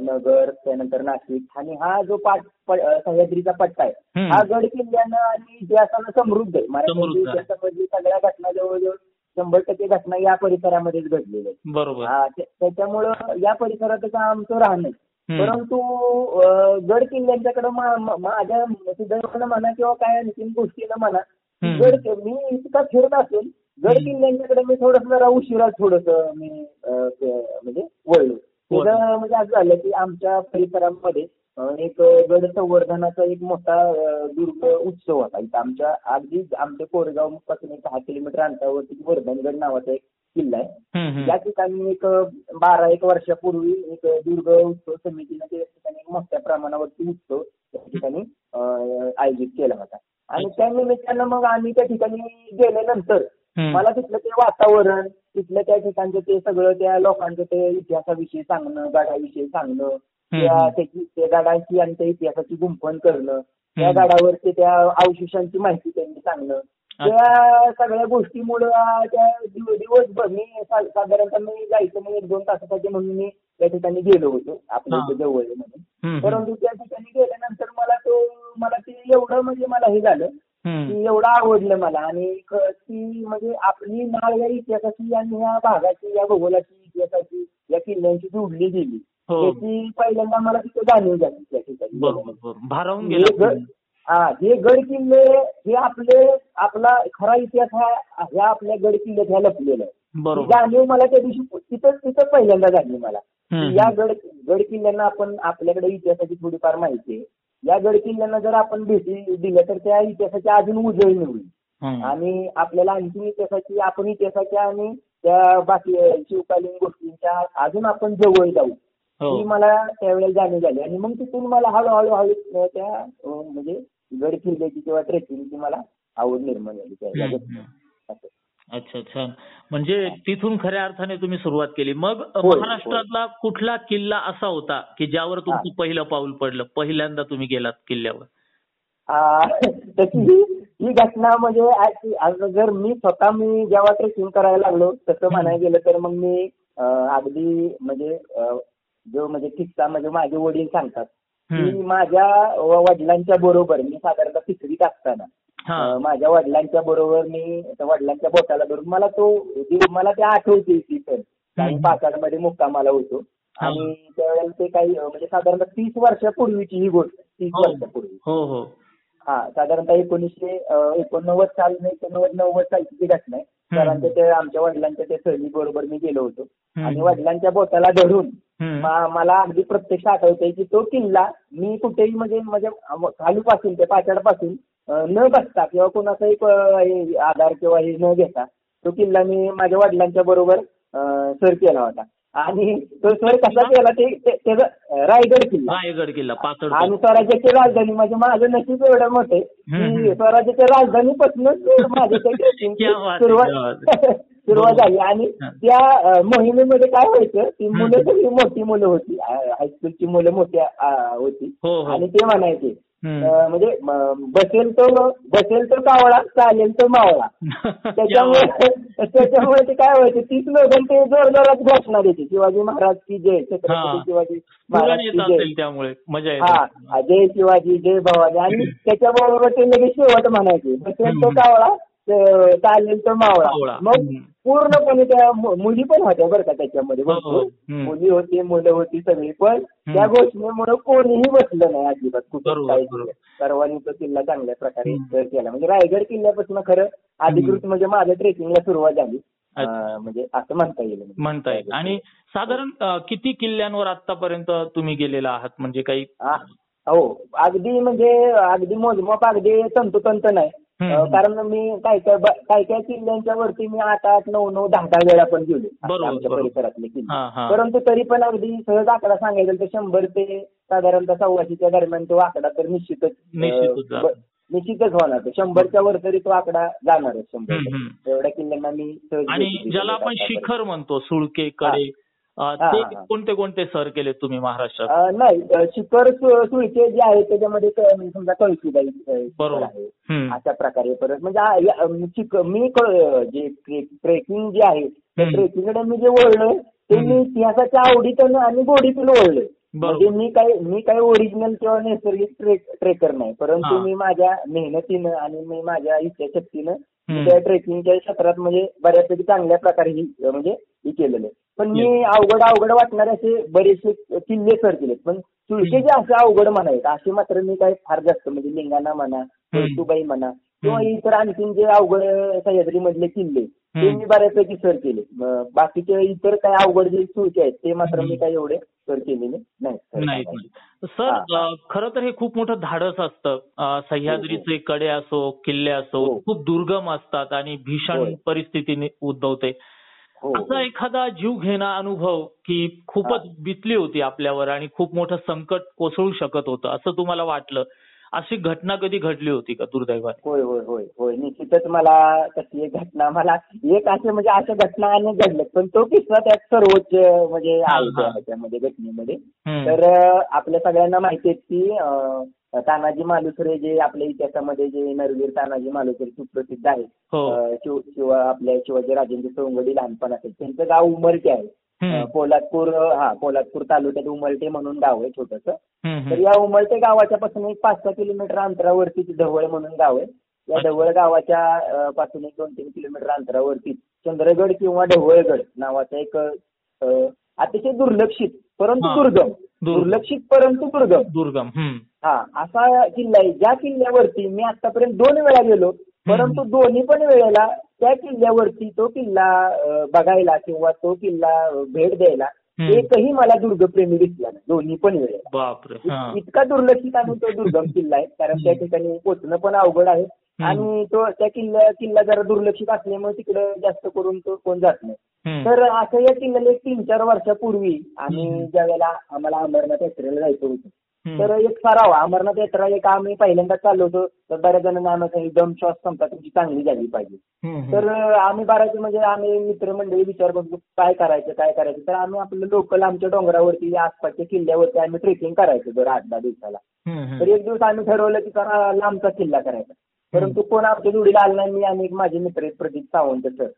नगर, त्यानंतर नाशिक आणि हा जो सह्याद्रीचा पट्टा आहे हा गड किल्ल्यानं आणि इतिहासानं समृद्ध आहे. मराठी इतिहासामधली सगळ्या घटना जवळजवळ 100% घटना या परिसरामध्येच घडलेल्या आहेत. बरोबर. त्याच्यामुळं या परिसरातच आमचं राहणं. परंतु गड किल्ल्यांच्याकडे माझ्या सुदैवानं म्हणा किंवा काय आणखी गोष्टीनं म्हणा मी इतका फिरत असेल गड किल्ल्यांच्याकडे मी जरा उशिरा मी म्हणजे वळलो. त्याचं म्हणजे असं झालं की आमच्या परिसरामध्ये एक गड संवर्धनाचा एक मोठा दुर्ग उत्सव होता. इथं आमच्या कोरेगाव पासून 6 किलोमीटर अंतरावरती वर्धनगड नावाचा एक किल्ला आहे. या ठिकाणी एक 12-1 वर्षापूर्वी एक दुर्ग उत्सव समितीने त्या ठिकाणी एक मोठ्या प्रमाणावरती उत्सव त्या ठिकाणी आयोजित केला होता आणि त्या निमित्तानं मग आम्ही त्या ठिकाणी गेल्यानंतर मला तिथलं ते वातावरण, तिथलं त्या ठिकाणचं ते सगळं त्या लोकांचं ते इतिहासाविषयी सांगणं, गडाविषयी सांगणं, त्या गडाची आणि त्या इतिहासाची गुंफण करणं, त्या गडावरती त्या अवशेषांची माहिती त्यांनी सांगणं, त्या सगळ्या गोष्टीमुळं त्या दिवसभर मी साधारणतः मी जायचं मग 1-2 तासासाठी म्हणून मी त्या ठिकाणी गेलो होतो आपल्या इथे जवळ म्हणून. परंतु त्या ठिकाणी गेल्यानंतर मला ते एवढं म्हणजे मला हे झालं की एवढं आवडलं मला आणि ती म्हणजे आपली नाळ या इतिहासाची आणि ह्या भागाची, या भूगोलाची, इतिहासाची, या किल्ल्यांची जोडली गेली त्याची पहिल्यांदा मला तिथे जाणीव झाली त्या ठिकाणी. हे गड किल्ले हे आपला खरा इतिहास ह्या आपल्या गड किल्ल्यात ह्या लपलेला आहे. जाणीव मला त्या दिवशी तिथं पहिल्यांदा झाली मला. या गड किल्ल्यांना आपण आपल्याकडे इतिहासाची थोडीफार माहिती आहे. या गड किल्ल्यांना जर आपण भेटी दिल्या तर त्या इतिहासाची अजून उजळणी होईल आणि आपल्याला आणखी इतिहासाच्या आणि त्या बाकी शिवकालीन गोष्टींच्या अजून आपण जवळ जाऊ ही मला त्यावेळेला जाणीव झाली आणि मग तिथून मला हळूहळू त्या म्हणजे गड किल्ल्याची किंवा ट्रेकिंगची मला आवड निर्माण झाली. अच्छा, छान. म्हणजे तिथून खऱ्या अर्थाने तुम्ही सुरुवात केली. मग महाराष्ट्रातला कुठला किल्ला असा होता की ज्यावर तुमचं पहिलं पाऊल पडलं, पहिल्यांदा तुम्ही गेलात किल्ल्यावर? तशी ही घटना म्हणजे जर मी जेव्हा ट्रेकिंग करायला लागलो तसं म्हणायला गेलं तर मग मी अगदी म्हणजे किस्सा म्हणजे माझे वडील सांगतात की माझ्या वडिलांच्या बरोबर मी साधारणतः 5वीत असताना माझ्या वडिलांच्या बरोबर मी वडिलांच्या बोटाला धरून मला ते आठवते की काही पाचाडमध्ये मुक्कामाला होतो आणि त्यावेळेला ते काही म्हणजे साधारणतः 30 वर्षापूर्वीची ही गोष्ट 30 वर्षापूर्वी साधारणतः 1989 साल 90 सालची ती घटना आहे. कारण ते आमच्या वडिलांच्या त्या सहली बरोबर मी गेलो होतो आणि वडिलांच्या बोटाला धरून मला अगदी प्रत्यक्ष आठवतंय की तो किल्ला मी कुठेही म्हणजे खालूपासून ते पाचाडपासून न बसता किंवा कोणाचा एक आधार किंवा हे न घेता तो किल्ला मी माझ्या वडिलांच्या बरोबर सर केला होता आणि तो सर कसा केला ते रायगड किल्ला आणि स्वराज्याची राजधानी माझं नशीब एवढं मोठे की स्वराज्याच्या राजधानीपासूनच माझ्या सुरुवात झाली आणि त्या मोहिमेमध्ये काय व्हायचं ती मुलं सगळी मोठी मुलं होती, हायस्कूलची मुलं मोठी होती आणि ते म्हणायचे म्हणजे बसेल तो कावळा, चालेल तो मावळा. त्याच्यामुळे ते काय व्हायचं, तीच लोक ते जोरजोरात घोषणा देते, शिवाजी महाराज की जय, छत्रपती शिवाजी महाराज की जय, त्यामुळे मजा हा जय शिवाजी जय भवानी. आणि त्याच्याबरोबर ते लगेच शेवट म्हणायचे, बसेल तो कावळा, चालेल तो मावळा. मग पूर्णपणे त्या मुली पण होत्या बरं का त्याच्यामध्ये, भरपूर मुली होती, मुलं होती सगळी. पण त्या घोषणेमुळे कोणीही बसलं नाही अजिबात कुठं काही. सर्वांनी तो किल्ला चांगल्या प्रकारे सर केला. म्हणजे रायगड किल्ल्यापासून खरं अधिकृत म्हणजे माझ्या ट्रेकिंगला सुरुवात झाली, म्हणजे असं म्हणता येईल. आणि साधारण किती किल्ल्यांवर आतापर्यंत तुम्ही गेलेला आहात, म्हणजे काही? हो, अगदी मोजमाप अगदी तंतोतंत नाही. कारण मी काय किल्ल्यांच्या वरती मी 8, 9, 10 वेळा पण गेलो आमच्या परिसरातले किल्ले. परंतु तरी पण अगदी सहज आकडा सांगायचा तर 100 ते साधारणतः 125च्या दरम्यान तो आकडा तर निश्चितच होणार. 100च्या वर तरी तो आकडा जाणारच. 100 एवढ्या किल्ल्यांना मी सहज. आणि ज्याला आपण शिखर म्हणतो, सुळके, कडे, ते कोणते कोणते सर केले तुम्ही महाराष्ट्रात? नाही, शिखर सुळके जे आहेत त्याच्यामध्ये समजा कळसुबाई आहे, अशा प्रकारे. परत म्हणजे मी जे ट्रेकिंग जे आहे त्या ट्रेकिंगकडे मी जे वळलोय ते मी इतिहासाच्या आवडीतून आणि गोडीतून वळलोय. म्हणजे मी काही ओरिजिनल किंवा नैसर्गिक ट्रेकर नाही, परंतु मी माझ्या मेहनतीनं आणि मी माझ्या इच्छाशक्तीनं त्या ट्रेकिंगच्या क्षेत्रात म्हणजे बऱ्यापैकी चांगल्या प्रकारे म्हणजे हे केलेलं आहे. पण मी अवघड वाटणारे असे बरेचसे किल्ले सर केलेत. पण सुळके जे असे अवघड म्हणायचे असे मात्र मी काही फार जास्त, म्हणजे लिंगाणा म्हणा, कळसुबाई म्हणा, किंवा इतर आणखीन जे अवघड सह्याद्री मधले किल्ले ते मी बऱ्यापैकी सर केले. बाकीचे इतर काही अवघड जे सुळके आहेत ते मात्र मी काही एवढे सर केलेले नाही. सर, खरं तर हे खूप मोठं धाडस असतं. सह्याद्रीचे कडे असो, किल्ले असो, खूप दुर्गम असतात आणि भीषण परिस्थिती उद्भवते. असा एखादा जीव घेणा अनुभव की खूपच बितली होती आपल्यावर आणि खूप मोठं संकट कोसळू शकत होतं असं तुम्हाला वाटलं, अशी घटना कधी घडली होती का दुर्दैवाने? होय, निश्चितच मला तशी एक घटना, मला एक म्हणजे अशा घटना अनेक घडल्यात, पण तो किस्सा त्यात सर्वोच्च म्हणजे आहे त्यामध्ये घटनेमध्ये. तर आपल्या सगळ्यांना माहिती आहे की तानाजी मालुसरे जे आपल्या इतिहासामध्ये जे नरवीर तानाजी मालुसरे सुप्रसिद्ध आहेत, आपल्या शिवाजी राजेंचे सवंगडी लहानपण असेल, त्यांचं गाव उमरटे आहे. पोलादपूर तालुक्यात उमरटे म्हणून गाव आहे छोटंसं. तर या उमरटे गावाच्या पासून एक 5-6 किलोमीटर अंतरावरती ढवळ म्हणून गाव आहे. या ढवळ गावाच्या पासून एक 2-3 किलोमीटर अंतरावरती चंद्रगड किंवा ढवळगड नावाचा एक अतिशय दुर्लक्षित परंतु दुर्गम असा किल्ला आहे. ज्या किल्ल्यावरती मी आतापर्यंत 2 वेळा गेलो, परंतु दोन्ही पण वेळेला त्या किल्ल्यावरती तो किल्ला बघायला किंवा तो किल्ला भेट द्यायला एकही मला दुर्गप्रेमी दिसला नाही, दोन्ही पण वेळेला. इतका दुर्लक्षित आणि तो दुर्गम किल्ला आहे, कारण त्या ठिकाणी पोहोचणं पण अवघड आहे आणि तो त्या किल्ला जरा दुर्लक्षित असल्यामुळे तिकडे जास्त करून तो कोण जात नाही. तर असं या किल्ल्याला 3-4 वर्षापूर्वी आम्ही ज्या वेळेला आम्हाला अमरनाथ यात्रेला जायचं होतं, तर एक सराव अमरनाथ यात्रा एक आम्ही पहिल्यांदा चालवतो, तर बऱ्याच जणांना आम्हाला दम श्वास संपता तुमची चांगली झाली पाहिजे. तर आम्ही बऱ्याच म्हणजे आम्ही मित्रमंडळी विचार करतो काय करायचं. तर आम्ही आपलं लोकल आमच्या डोंगरावरती आसपासच्या किल्ल्यावरती आम्ही ट्रेकिंग करायचो दर 8-10 दिवसाला. तर एक दिवस आम्ही ठरवलं की जरा लांबचा किल्ला करायचा, परंतु कोण आमच्या जोडीला आलं नाही. मी आणि माझे मित्र प्रदीप सावंत सर,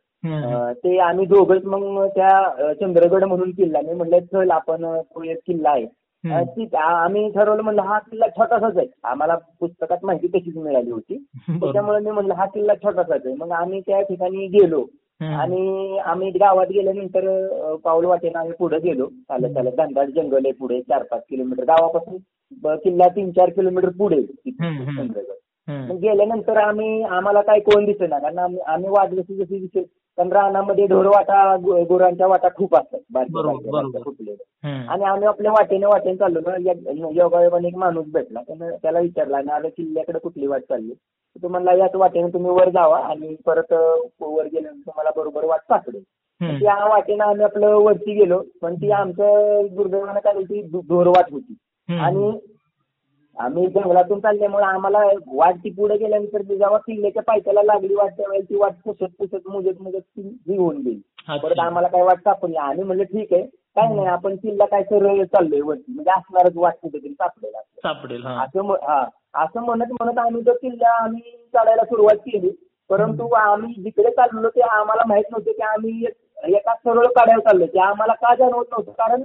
ते आम्ही दोघंच मग त्या चंद्रगड म्हणून किल्ला, मी म्हणलं चल आपण तो एक किल्ला आहे आम्ही ठरवलं. म्हणलं हा किल्ला छोटासाच आहे, आम्हाला पुस्तकात माहिती तशीच मिळाली होती, त्याच्यामुळे मी म्हणलं हा किल्ला छोटासाच आहे. मग आम्ही त्या ठिकाणी गेलो आणि आम्ही गावात गेल्यानंतर पाऊल वाटेनं आम्ही पुढे गेलो, चालत घनदाट जंगल आहे पुढे 4-5 किलोमीटर गावापासून किल्ला 3-4 किलोमीटर पुढे चंद्रगड. मग गेल्यानंतर आम्हाला काही कोण दिसेना, कारण आम्ही वाट जशी दिसेल, कारण रानामध्ये ढोरवाटा गुरांच्या वाटा खूप असतात बारक्या फुटलेल्या, आणि आम्ही आपल्या वाटेने चाललो ना. योगायोगाने एक माणूस भेटला, त्याला विचारला आणि किल्ल्याकडे कुठली वाट चालली, तो म्हणला याच वाटेने तुम्ही वर जावा आणि परत वर गेल्यानंतर तुम्हाला बरोबर वाट सापडेल. त्या वाटेनं आम्ही आपलं वरती गेलो, पण ती आमच्या दुर्दैवानं काय होती, ढोरवाट होती आणि आम्ही जंगलातून चालल्यामुळे आम्हाला वाट ती पुढे गेल्यानंतर जेव्हा किल्ल्याच्या पायथ्याला लागली वाट त्यावेळेला ती वाट पुसत मुजत ती होऊन गेली. परत आम्हाला काय वाट सापडली. आम्ही म्हणलं ठीक आहे, काय नाही आपण किल्ला काय सरळ चाललोय वरती, म्हणजे असणारच वाट कुठेतरी सापडेल सापडेल. असं म्हणत आम्ही तो किल्ला आम्ही चढायला सुरुवात केली. परंतु आम्ही जिकडे चाललो ते आम्हाला माहित नव्हतं की आम्ही एका सरळ कड्यावर चाललो. ते आम्हाला का जाणवत नव्हतं, कारण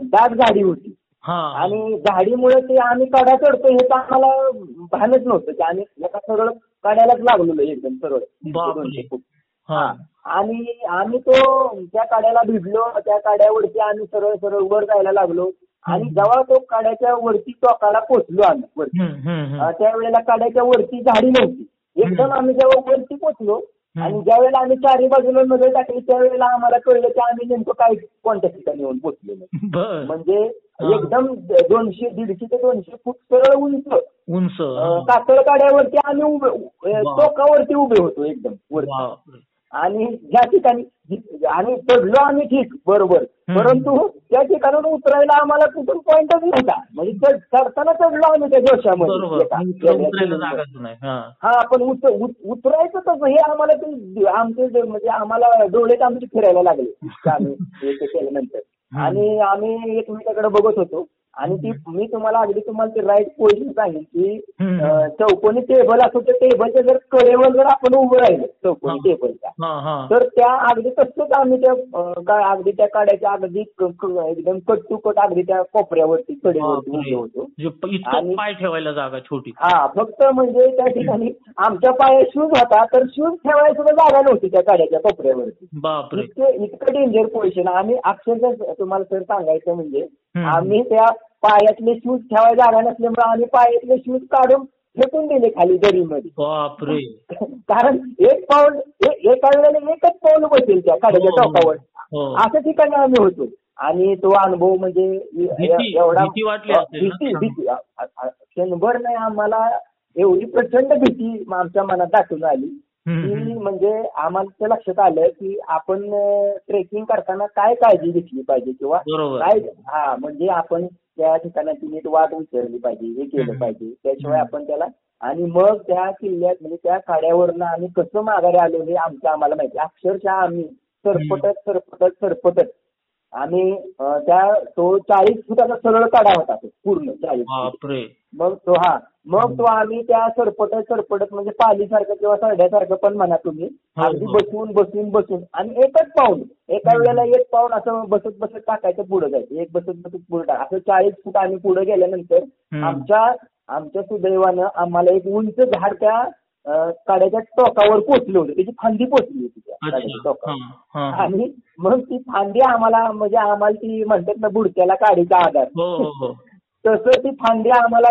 दाट झाडी होती आणि झाडीमुळे ते आम्ही कड्या चढतो हे तर आम्हाला भानच नव्हतं की आम्ही एका सरळ कड्यालाच लागलेलो एकदम सरळ 200 फूट. आणि आम्ही त्या कड्याला भिडलो. त्या कड्यावरती आम्ही सरळ सरळ वर जायला लागलो आणि जेव्हा तो कड्याच्या वरती टोकाला पोचलो आम्ही वरती, त्यावेळेला कड्याच्या वरती झाडी नव्हती. एकदम आम्ही जेव्हा वरती पोचलो आणि ज्यावेळेला आम्ही चारी बाजूला नजर टाकली त्यावेळेला आम्हाला कळलं की आम्ही नेमकं काय कोणत्या ठिकाणी येऊन पोचलेलो. म्हणजे एकदम 150 ते 200 फूट सरळ उंच कातळ काड्यावरती आम्ही टोकावरती उभे होतो एकदम वरती. आणि ज्या ठिकाणी आणि चढलो आम्ही ठीक बरोबर, परंतु त्या ठिकाणाहून उतरायला आम्हाला कुठून पॉईंटच नव्हता. म्हणजे चढताना चढलो आम्ही त्या जोशामध्ये. पण उतरायचं तसं हे आम्हाला आमचे म्हणजे आम्हाला डोळेच आमचे फिरायला लागले आम्ही हे केल्यानंतर. आणि आम्ही एकमेकाकडे बघत होतो आणि मी तुम्हाला ती राईट पोझिशन सांगेन की चौकोनी टेबल असो त्या टेबलच्या जर कडेवर जर आपण उभं राहिलो चौकोनी टेबलच्या, तर त्या अगदी तसंच आम्ही अगदी त्या काड्याच्या अगदी एकदम कट टू कट अगदी त्या कोपऱ्यावरती कडेवरती उभे होतो. आणि पाय ठेवायला जागा छोटी. फक्त म्हणजे त्या ठिकाणी आमच्या पायात शूज होता तर शूज ठेवायला सुद्धा जागा नव्हती त्या काड्याच्या कोपऱ्यावरती. इतकं डेंजर पोझिशन. आम्ही अक्षरशः तुम्हाला सर सांगायचं म्हणजे आम्ही त्या पायातले शूज ठेवायला जागा नसल्यामुळे आम्ही पायातले शूज काढून फेकून दिले खाली दरीमध्ये. कारण एका वेळेला एकच पाऊल बसेल त्या काड्याच्या टोकावर, अशा ठिकाणी आम्ही होतो. आणि तो अनुभव म्हणजे एवढा भीती क्षणभर नाही, आम्हाला एवढी प्रचंड भीती आमच्या मनात दाखवून आली की म्हणजे आम्हाला लक्षात आलं की आपण ट्रेकिंग करताना काय काळजी घेतली पाहिजे किंवा काय म्हणजे आपण त्या ठिकाणाची नीट वाट उचलली पाहिजे, हे केलं पाहिजे. त्याशिवाय आपण त्याला आणि मग त्या किल्ल्यात म्हणजे त्या काड्यावरनं आम्ही कसं माघारी आलो हे आम्हाला माहिती. अक्षरशः आम्ही सरपटत आम्ही तो 40 फुटाचा सरळ काढा होता तो पूर्ण 40. मग तो आम्ही त्या सरपटत म्हणजे पालीसारखं किंवा सरड्यासारखं पण म्हणा तुम्ही, अगदी बसून आणि एकच पाऊल एका वेळेला एक पाऊल असं बसत टाकायचं पुढे जायचं, एक बसत पुढे टाकायचं. असं 40 फूट आम्ही पुढे गेल्यानंतर आमच्या सुदैवानं आम्हाला एक उंच झाड त्या काड्याच्या टोकावर पोचलं होतं. त्याची फांदी पोचली होती त्या काड्याच्या टोकावर. आणि मग ती फांदी आम्हाला ती म्हणतात ना बुडक्याला काडीचा आधार, तसं ती फांदी आम्हाला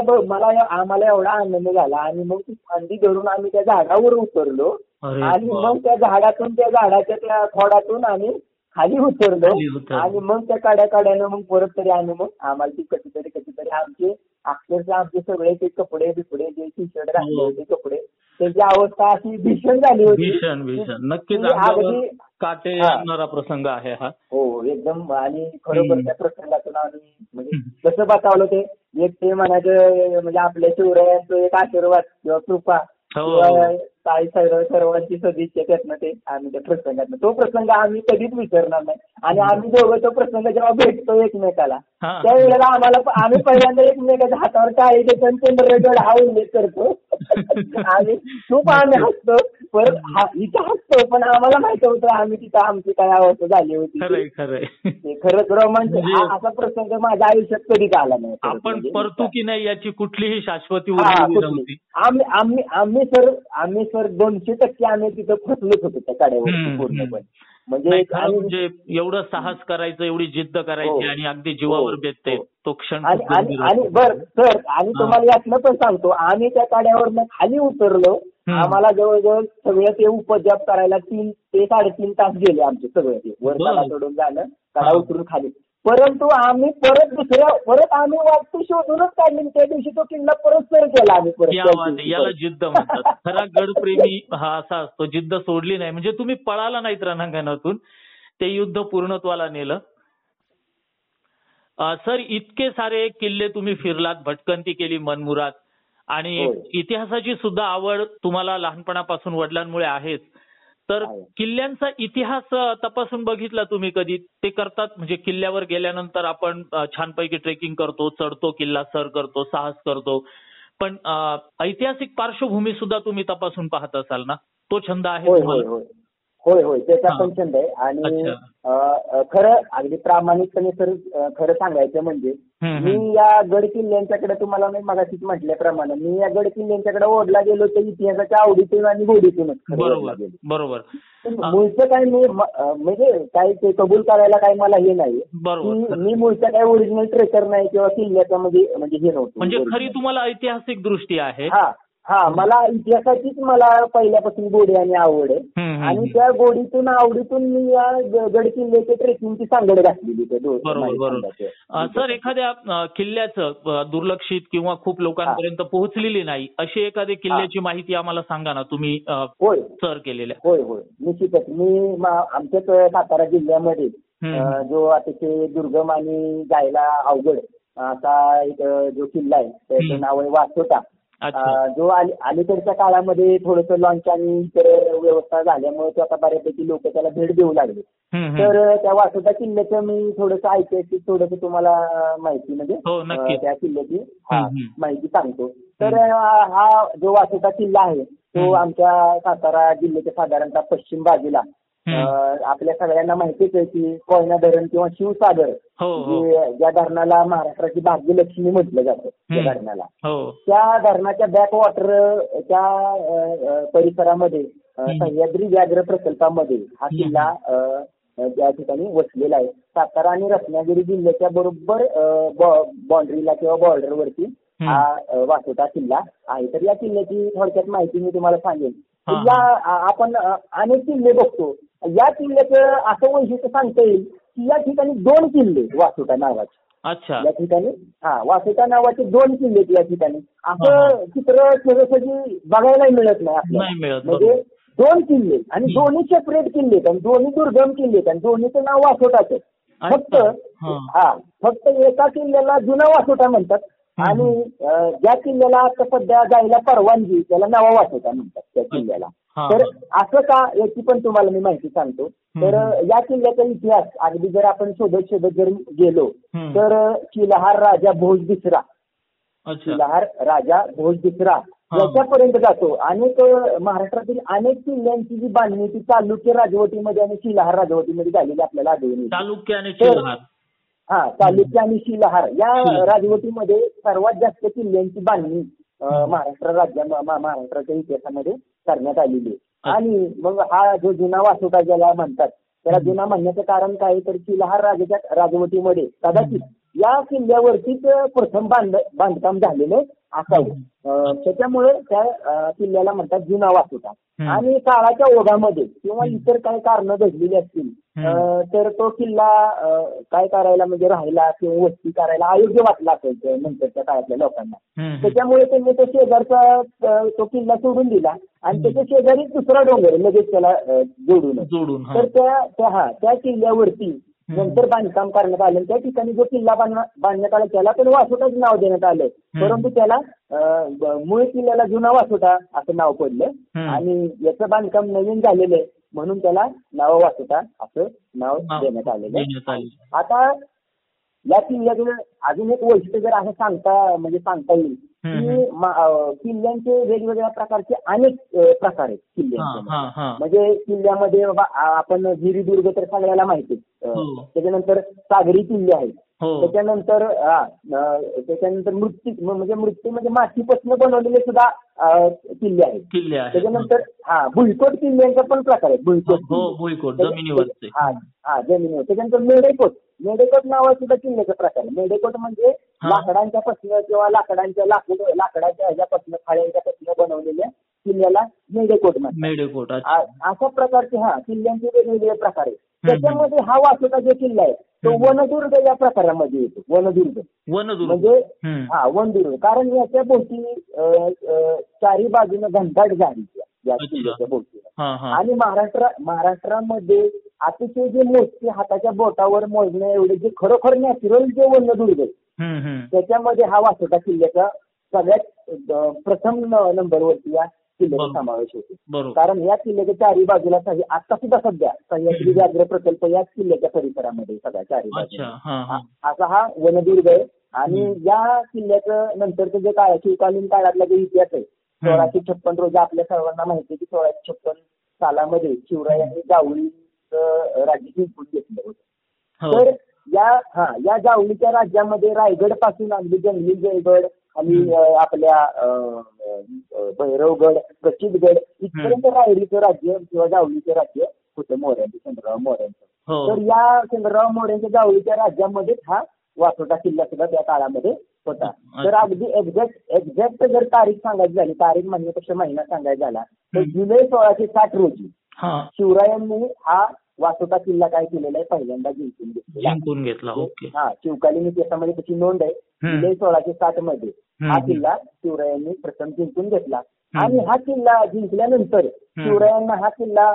एवढा आनंद झाला. आणि मग ती फांदी धरून आम्ही त्या झाडावर उतरलो आणि मग त्या झाडाच्या त्या खोडातून आम्ही खाली उतरलो आणि मग त्या काड्यानं मग परत तरी आम्हाला ती कधीतरी आमचे अक्षरशः आमचे सगळे ते कपडे बिपडे जे टी शर्ट घातले होते कपडे त्याची अवस्था अशी भीषण झाली होती. भीषण नक्कीच अगदी काटे आणणारा प्रसंग आहे हा. हो एकदम. आणि खरोखर त्या प्रसंगातून आम्ही म्हणजे कसं बचावलं ते एक ते म्हणायचं म्हणजे आपल्या शिवरायांचं एक आशीर्वाद किंवा कृपा किंवा सर्वांची सदिच्छा त्यातनं ते आम्ही त्या प्रसंगातनं तो प्रसंग आम्ही कधीच विसरणार नाही. आणि आम्ही दोघं तो प्रसंग जेव्हा भेटतो एकमेकाला त्यावेळेला आम्ही पहिल्यांदा एकमेकाच्या हातावर टाळी देतो आणि चंद्रगड हा उल्लेख करतो आणि खूप आम्ही हसतो. परत इथं हसतो पण आम्हाला माहिती होतं आम्ही तिथं आमची काय अवस्था झाली होती. खरंच रोमांच असा प्रसंग माझ्या आयुष्यात कधीच आला नाही. आपण परतू की नाही याची कुठलीही शाश्वती आम्ही सर 200% आम्ही तिथं फसलोच होतो त्या काड्यावर पूर्णपणे. म्हणजे एवढं साहस करायचं, एवढी जिद्द करायची आणि अगदी जीवावर बेतते तो क्षण. आणि बरं सर आणि तुम्हाला यातनं पण सांगतो आम्ही त्या काड्यावरनं खाली उतरलो. आम्हाला जवळजवळ सगळं ते उपजाप करायला 3 ते 3.5 तास गेले आमचे सगळं ते वर कडा चढून जाणं कडा उतरून खाली. परंतु आम्ही परत आम्ही वाटतो शोधूनच काढली. त्या दिवशी तो किल्ला परत सर केला आम्ही परत. याला जिद्द म्हणतात. खरा गडप्रेमी हा असा असतो, जिद्द सोडली नाही म्हणजे तुम्ही पळाला नाहीत रणांगणातून, ते युद्ध पूर्णत्वाला नेलं. सर इतके सारे किल्ले तुम्ही फिरलात, भटकंती केली मनमुराद आणि इतिहासाची सुद्धा आवड तुम्हाला लहानपणापासून वडिलांमुळे आहेच. तर किल्ल्यांचा इतिहास तपासून बघितला तुम्ही कधी? ते करतात म्हणजे किल्ल्यावर गेल्यानंतर आपण छानपैकी ट्रेकिंग करतो, चढतो, किल्ला सर करतो, साहस करतो. पण ऐतिहासिक पार्श्वभूमी सुद्धा तुम्ही तपासून पाहत असाल ना? तो छंद आहे होय होय तुम्हाला? होय होय होय त्याचा हा. पण छंद आहे. आणि अच्छा. खरं अगदी प्रामाणिकपणे तर खरं सांगायचं म्हणजे मी या गड किल्ल्यांच्याकडे तुम्हाला मी मगाशीच म्हटल्याप्रमाणे मी या गड किल्ल्यांच्याकडे ओढला गेलो तर इतिहासाच्या आवडीतून आणि गोडीतूनच खरं ओढला बरोबर गेलो. बरोबर मूळचं काय मी म्हणजे काय ते कबूल करायला काय मला हे नाही बरोबर. की मी मूळचा काय ओरिजिनल ट्रेकर नाही किंवा किल्ल्याचा म्हणजे हे नव्हतं. म्हणजे खरी तुम्हाला ऐतिहासिक दृष्टी आहे. हा मला इतिहासाचीच मला पहिल्यापासून गोडी आणि आवड आहे. आणि त्या गोडीतून आवडीतून मी या गड किल्ल्याच्या ट्रेकिंगची सांगड घातलेली. बरोबर बरोबर. सर, एखाद्या किल्ल्याचं दुर्लक्षित किंवा खूप लोकांपर्यंत पोहोचलेली नाही अशी एखादी किल्ल्याची माहिती आम्हाला सांगा ना तुम्ही सर केलेल्या. होय होय निश्चितच. मी आमच्याच सातारा जिल्ह्यामध्ये जो अतिशय दुर्गम आणि जायला अवघड असा एक जो किल्ला आहे त्याचं नाव आहे वासोटा. जो अलीकडच्या काळामध्ये थोडंसं लॉन्च आणि इतर व्यवस्था झाल्यामुळे तो आता बऱ्यापैकी लोक त्याला भेट देऊ लागले. तर त्या वासोटा किल्ल्याचं मी थोडंसं ऐतिहासिक थोडंसं तुम्हाला माहिती म्हणजे त्या किल्ल्याची माहिती सांगतो. तर हा जो वासोटा किल्ला आहे तो आमच्या सातारा जिल्ह्याच्या साधारणतः पश्चिम बाजूला आपल्या सगळ्यांना माहितीच आहे की कोयना धरण किंवा शिवसागर ज्या धरणाला महाराष्ट्राची भाग्यलक्ष्मी म्हटलं जातं त्या धरणाला, त्या धरणाच्या बॅकवॉटरच्या परिसरामध्ये सह्याद्री व्याघ्र प्रकल्पामध्ये हा किल्ला त्या ठिकाणी वसलेला आहे. सातारा आणि रत्नागिरी जिल्ह्याच्या बरोबर बाउंड्रीला किंवा बॉर्डरवरती हा वासोटा किल्ला आहे. तर या किल्ल्याची थोडक्यात माहिती मी तुम्हाला सांगेन. आपण अनेक किल्ले बघतो. या किल्ल्याचं असं वैशिष्ट्य सांगता येईल की या ठिकाणी 2 किल्ले वासोटा नावाचे. अच्छा. या ठिकाणी वासोटा नावाचे 2 किल्ले या ठिकाणी असं चित्र सहजासहजी बघायला मिळत नाही आपल्याला. म्हणजे 2 किल्ले आणि दोन्ही सेपरेट किल्ले आहेत आणि दोन्ही दुर्गम किल्ले आहेत आणि दोन्हीचं नाव वासोटाच आहे. फक्त एका किल्ल्याला जुना वासोटा म्हणतात आणि ज्या किल्ल्याला आता सध्या जायला परवानगी त्याला नवा वासोटा म्हणतात त्या किल्ल्याला. तर असं का याची पण तुम्हाला मी माहिती सांगतो. तर या किल्ल्याचा इतिहास अगदी जर आपण शोधत जर गेलो तर शिलाहार राजा भोज दुसरा याच्यापर्यंत जातो. अनेक महाराष्ट्रातील अनेक किल्ल्यांची जी बांधणी ती चालुक्य राजवटीमध्ये आणि शिलाहार राजवटीमध्ये झालेली आपल्याला आढळून येते. चालुक्य आणि शिलाहार चालुक्य आणि शिलाहार या राजवटीमध्ये सर्वात जास्त किल्ल्यांची बांधणी महाराष्ट्राच्या इतिहासामध्ये करण्यात आलेली आहे. आणि मग हा जो जुना वासोटा ज्याला म्हणतात त्याला जुना म्हणण्याचं कारण काय तर शिलाहार राजाच्या राजवटीमध्ये कदाचित या किल्ल्यावरतीच प्रथम बांधकाम झालेलं असावं. त्याच्यामुळे त्या किल्ल्याला म्हणतात जुना वासोटा. आणि काळाच्या ओघामध्ये किंवा इतर काही कारणं घडलेली असतील तर तो किल्ला काय करायला म्हणजे राहायला किंवा वस्ती करायला अयोग्य वाटला असायचं नंतरच्या काळातल्या लोकांना. त्याच्यामुळे त्यांनी तो शेजारचा तो किल्ला सोडून दिला आणि त्याच्या शेजारी दुसरा डोंगर लगेच त्याला जोडून तर त्या किल्ल्यावरती नंतर बांधकाम करण्यात आलं. त्या ठिकाणी जो किल्ला बांधण्यात आला त्याला पण वासोटाच नाव देण्यात आलं. परंतु त्याला मूळ किल्ल्याला जुना वासोटा असं नाव पडलं आणि याचं बांधकाम नवीन झालेलं आहे म्हणून त्याला नवा वासोटा असं नाव देण्यात आलेलं आहे. आता या किल्ल्याचं अजून एक वैशिष्ट्य जर असं सांगता येईल की किल्ल्यांचे वेगवेगळ्या प्रकारचे अनेक प्रकार आहेत किल्ल्यांचे. म्हणजे किल्ल्यामध्ये आपण गिरिदुर्ग तर सगळ्याला माहितीच. त्याच्यानंतर सागरी किल्ले आहेत. त्याच्यानंतर मृत्यू म्हणजे मातीपासून बनवलेले सुद्धा किल्ले आहेत. त्याच्यानंतर भुईकोट किल्ल्यांचा पण प्रकार आहे. भुईकोट जमिनीवर. त्याच्यानंतर मेढेकोट नावाचा सुद्धा किल्ल्याचा प्रकार आहे. मेढेकोट म्हणजे लाकडांच्या पासून किंवा लाकडाच्या ह्याच्यापासून खाड्यांच्यापासून बनवलेल्या किल्ल्याला मेढेकोट म्हणतात. अशा प्रकारचे किल्ल्यांचे वेगवेगळे प्रकार आहेत. त्याच्यामध्ये हा वासोटा जो किल्ला आहे तो वनदुर्ग या प्रकारामध्ये येतो. वनदुर्ग म्हणजे वनदुर्ग कारण याच्या भोवती चारी बाजूने घनदाट झाडी या किल्ल्याच्या भोवती. आणि महाराष्ट्रामध्ये अतिशय जे मोजके हाताच्या बोटावर मोजण्या एवढे जे खरोखर नॅचरल जे वनदुर्ग त्याच्यामध्ये हा वासोटा किल्ल्याचा सगळ्यात प्रथम नंबरवरती किल्ल्याचा बरोबर. समावेश होतो. बरोबर. कारण या किल्ल्याच्या चारी बाजूला आता सुद्धा सध्या सह्याद्री व्याघ्र प्रकल्प याच किल्ल्याच्या परिसरामध्ये सगळ्या चारी अच्छा. बाजूला हा हा. असा हा वनदुर्ग आहे. आणि या किल्ल्याचं नंतरचं जे काळ शिवकालीन काळातला जो इतिहास आहे 1656 रोजी आपल्या सर्वांना माहिती आहे की 1656 सालामध्ये शिवरायांनी जावळीचं राज्य जिंकून घेतलं होतं. हो. तर या जावळीच्या राज्यामध्ये रायगड पासून अगदी जंगली जयगड आणि आपल्या भैरवगड, प्रचितगड इथपर्यंत रायरीचं राज्य किंवा जावळीचं राज्य होतं मोऱ्यांचं, चंद्रराव मोऱ्यांचं. हो. तर या चंद्रराव मोऱ्यांच्या जावळीच्या राज्यामध्येच हा वासोटा किल्ला सुद्धा त्या काळामध्ये होता. तर अगदी एक्झॅक्ट जर तारीख सांगायची झाली, तारीख म्हणण्यापेक्षा महिना सांगायचा झाला तर जुलै 1660 रोजी शिवरायांनी हा वासोटा किल्ला काय केलेला आहे पहिल्यांदा जिंकून घेतला. ओके. शिवकालीन इतिहासामध्ये त्याची नोंद आहे. जुलै 1660 मध्ये हा किल्ला शिवरायांनी प्रथम जिंकून घेतला. आणि हा किल्ला जिंकल्यानंतर शिवरायांना हा किल्ला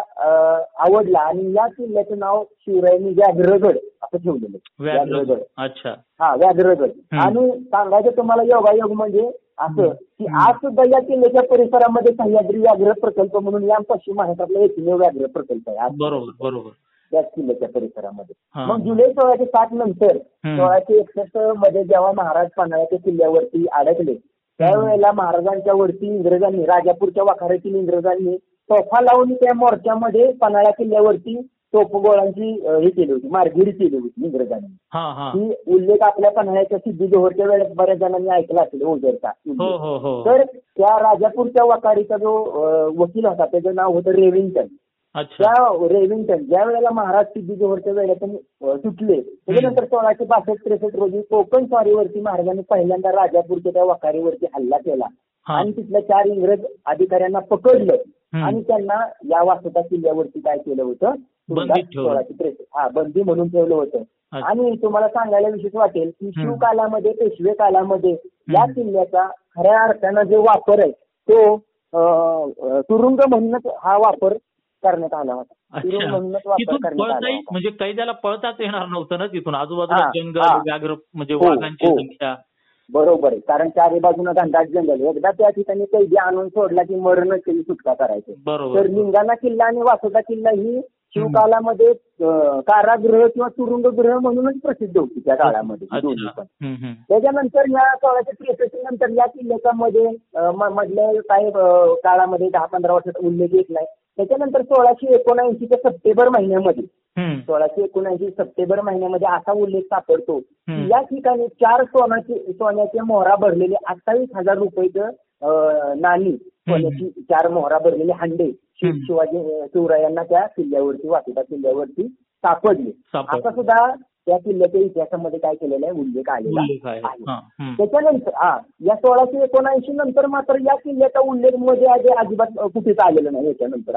आवडला आणि या किल्ल्याचं नाव शिवरायांनी व्याघ्रगड असं ठेवलेलं. व्याघ्रगड. अच्छा. व्याघ्रगड. आणि सांगायचं तुम्हाला योगायोग म्हणजे असं की आज सुद्धा या किल्ल्याच्या परिसरामध्ये सह्याद्री व्याघ्र प्रकल्प म्हणून या पश्चिम महाराष्ट्रातला एकमेव व्याघ्र प्रकल्प आहे. बरोबर बरोबर. त्याच किल्ल्याच्या परिसरामध्ये. मग जुलै 1660 नंतर 1661 मध्ये जेव्हा महाराज पन्हाळ्याच्या किल्ल्यावरती अडकले त्यावेळेला महाराजांच्या वरती इंग्रजांनी राजापूरच्या वाखाऱ्यातील इंग्रजांनी तोफा लावून त्या मोर्चामध्ये पन्हाळा किल्ल्यावरती तोफगोळांची हे केली होती, मारगिरी केली होती इंग्रजांनी. ही उल्लेख आपल्या पन्हाळ्याच्या सिद्धी जोहरच्या वेळेस बऱ्याच जणांनी ऐकला असेल ओझरचा. तर त्या राजापूरच्या वाखारीचा जो वकील होता त्याचं नाव होतं रेविंग्टन. त्या रेविंग्टन ज्या वेळेला महाराज सिद्धी जोहरच्या वेळेतून सुटले त्याच्यानंतर 1662-63 रोजी कोकण स्वारीवरती महाराजांनी पहिल्यांदा राजापूरच्या त्या वाखारीवरती हल्ला केला आणि तिथल्या 4 इंग्रज अधिकाऱ्यांना पकडलं आणि त्यांना या वासोटा किल्ल्यावरती काय केलं होतं 1663 बंदी म्हणून ठेवलं होतं. आणि तुम्हाला सांगायला विशेष वाटेल की शिवकालामध्ये पेशवे कालामध्ये या किल्ल्याचा खऱ्या अर्थानं जो वापर आहे तो तुरुंग म्हणूनच हा वापर करण्यात आला होता. तुरुंग म्हणूनच वापर करण्यात आला होता. म्हणजे कैद्याला पळताच येणार नव्हतं ना तिथून, आजूबाजूला जंगल, व्याघ्र म्हणजे वाघांची संख्या. बरोबर आहे. कारण चारी बाजूला घनदाट जंगल. एकदा त्या ठिकाणी कैदी आणून सोडला की मरणच त्याची सुटका करायची. तर लिंगाणा किल्ला आणि वासोटा किल्ला ही शिवकालामध्ये कारागृह किंवा तुरुंगगृह म्हणूनच प्रसिद्ध होती त्या काळामध्ये. त्याच्यानंतर या 1663 नंतर या किल्ल्याच्या मध्ये मधल्या काही काळामध्ये 10-15 वर्षात उल्लेख येत नाही. त्याच्यानंतर 1679 सप्टेंबर महिन्यामध्ये 1679 सप्टेंबर महिन्यामध्ये असा उल्लेख सापडतो की या ठिकाणी 4 सोन्याचे मोहरा भरलेले 28,000 रुपयाचं नाणी, सोन्याची 4 मोहरा भरलेले हंडे शिवरायांना त्या किल्ल्यावरती वासोटा किल्ल्यावरती सापडले. असा सुद्धा त्या किल्ल्याच्या इतिहासामध्ये काय केलेला आहे उल्लेख आलेला आहे. त्याच्यानंतर या 1679 नंतर मात्र या किल्ल्याचा उल्लेख मध्ये अजिबात कुठेच आलेला नाही याच्यानंतर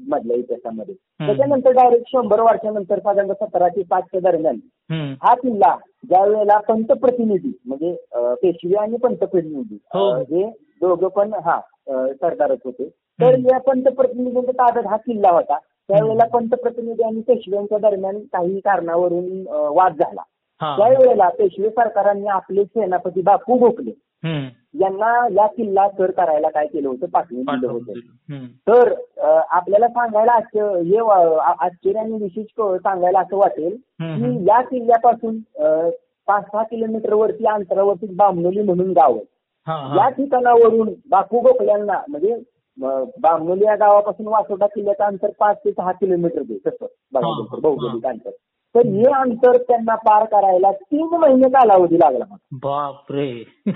मधल्या इतिहासामध्ये. त्याच्यानंतर डायरेक्ट 100 वर्षानंतर साधारणतः 1760 दरम्यान हा किल्ला ज्या वेळेला पंतप्रतिनिधी म्हणजे पेशवे आणि पंतप्रतिनिधी हे दोघं पण सरदारच होते. तर या पंतप्रतिनिधींच्या ताब्यात हा किल्ला होता. त्यावेळेला पंतप्रतिनिधी आणि पेशव्यांच्या दरम्यान काही कारणावरून वाद झाला. त्यावेळेला पेशवे सरकारांनी आपले सेनापती बापू गोखले यांना या किल्ला सर करायला काय केलं होतं, पाठवून दिलं होतं. तर आपल्याला सांगायला आश्चर्याने विशेष सांगायला असं वाटेल की या किल्ल्यापासून 5-6 किलोमीटर वरती अंतरावरती बामनोली म्हणून गाव आहे. या ठिकाणावरून बापू गोखल्यांना म्हणजे बामनोली या गावापासून वासोटा किल्ल्याचं अंतर 5 ते 6 किलोमीटर तसं बघायचं भौगोलिक अंतर. तर हे अंतर त्यांना पार करायला 3 महिने कालावधी लागला. बापरे,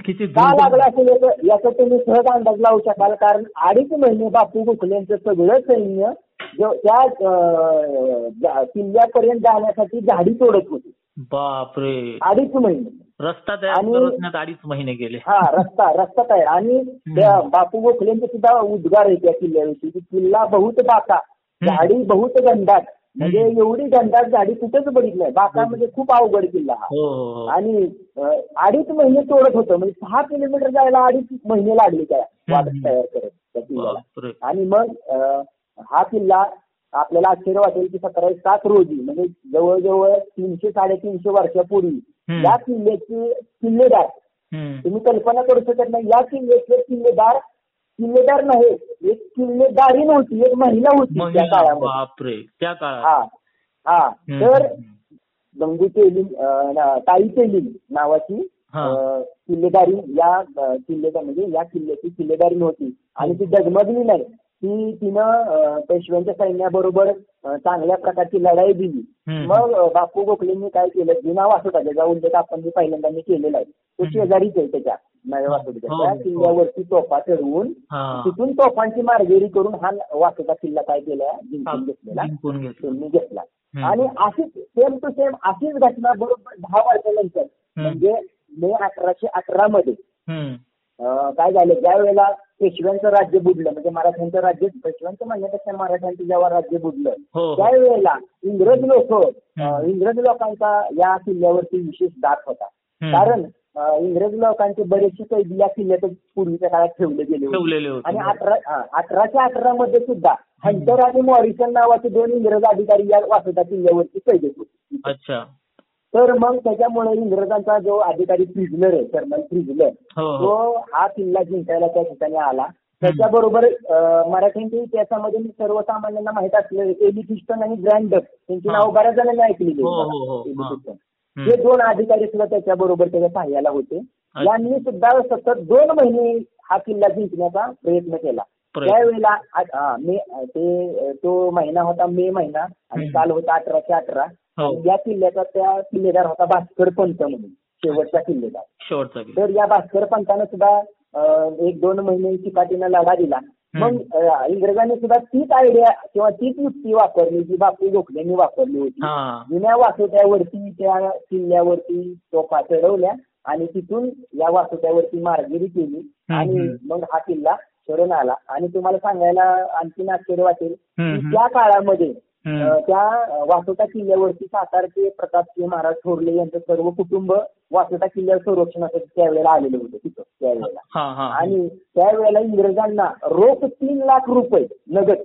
किती का लागला असेल याचा तुम्ही सहज अंदाज लावू शकाल. कारण 2.5 महिने बापू गोखलेंचं सगळं सैन्य त्या किल्ल्यापर्यंत जाण्यासाठी झाडी तोडत होते. बापरे, 2.5 महिने रस्ता तयार करण्यात 2.5 महिने गेले. रस्ता तयार. आणि त्या बापू गोखलेंचे सुद्धा उद्गार आहे त्या किल्ल्याविषयी की किल्ला बहुत बाका, झाडी बहुत घनदाट. म्हणजे एवढी घनदाट झाडी कुठेच बघितली नाही. बाका म्हणजे खूप अवघड किल्ला हा. आणि 2.5 महिने तोडत होतं. म्हणजे 6 किलोमीटर जायला 2.5 महिने लागले त्या वाट तयार करत त्या किल्ल्याला. आणि मग हा किल्ला आपल्याला आश्चर्य वाटेल की 1707 रोजी म्हणजे जवळजवळ 300-350 वर्षापूर्वी या किल्ल्याचे किल्लेदार तुम्ही कल्पना करू शकत नाही. या किल्ल्याचे किल्लेदार किल्लेदार नाही, एक किल्लेदारी नव्हती, एक महिला होती त्या महिला, काळामध्ये. बापरे, त्या काळात. हा हा हम्म, तर हम्म. गंगू तेली ताई तेली नावाची हा. किल्लेदारी या किल्लेदार म्हणजे या किल्ल्याची किल्लेदारी नव्हती आणि ती डगमगली नाही. ती तिनं पेशव्यांच्या सैन्याबरोबर चांगल्या प्रकारची लढाई दिली. मग बापू गोखलेंनी काय केलं, जुना वासोटा ज्याचा उल्लेख आपण पहिल्यांदा मी केलेला आहे, तो शेजारीच आहे त्याच्या नव्या वासोट्याच्या. त्या किल्ल्यावरती तोफा चढवून तिथून तोफांची मारगिरी करून हा वासोटा किल्ला काय केला, जिंकून घेतलेला, त्यांनी घेतला. आणि अशीच सेम टू सेम अशीच घटना बरोबर 10 वर्षानंतर म्हणजे मे 1818 मध्ये काय झालं, ज्या वेळेला पेशव्यांचं राज्य बुडलं, म्हणजे मराठ्यांचं राज्य, पेशव्यांचं म्हणण्यापेक्षा मराठ्यांचं जेव्हा राज्य बुडलं त्यावेळेला इंग्रज लोकांचा या किल्ल्यावरती विशेष दात होता. कारण इंग्रज लोकांचे बरेचसे कैदी या किल्ल्यातच पूर्वीच्या काळात ठेवले गेले होते. आणि 1818 मध्ये सुद्धा हंटर आणि मॉरिसन नावाचे 2 इंग्रज अधिकारी या वासोटा किल्ल्यावरती कैद होते. अच्छा. तर मग त्याच्यामुळे इंग्रजांचा जो अधिकारी फ्रिझलर आहे, कर्नल फ्रिझलर, तो हा किल्ला जिंकायला त्या ठिकाणी आला. त्याच्याबरोबर मराठ्यांच्या इतिहासामध्ये सर्वसामान्यांना माहित असलेले एलिफिस्टन आणि ग्रँड डक यांची नाव बऱ्याच जणांनी ऐकलेली आहेत. हे 2 अधिकारी सुद्धा त्याच्याबरोबर त्याच्या सहाय्याला होते. यांनी सुद्धा सतत 2 महिने हा किल्ला जिंकण्याचा प्रयत्न केला. त्यावेळेला तो महिना होता मे महिना आणि काल होता 1818. या किल्ल्याचा त्या किल्लेदार होता भास्कर पंत म्हणून, शेवटचा किल्लेदार. तर या भास्कर पंतानं सुद्धा 1-2 महिने चिकाटीनं लढा दिला. मग इंग्रजांनी सुद्धा तीच आयडिया किंवा तीच युक्ती वापरली जी बापू गोखलेंनी वापरली होती. जुन्या वासोट्यावरती त्या किल्ल्यावरती तोफा चढवल्या आणि तिथून या वासोट्यावरती मारगिरी केली आणि मग हा किल्ला शरण आला. आणि तुम्हाला सांगायला आणखीन आश्चर्य वाटेल की त्या काळामध्ये त्या वासोटा किल्ल्यावरती सातारचे प्रतापसिंह महाराज थोरले यांचं सर्व कुटुंब वासोटा किल्ल्यावर संरक्षणासाठी त्यावेळेला आलेले होते तिथं त्यावेळेला. आणि त्यावेळेला इंग्रजांना रोख 3 लाख रुपये नगद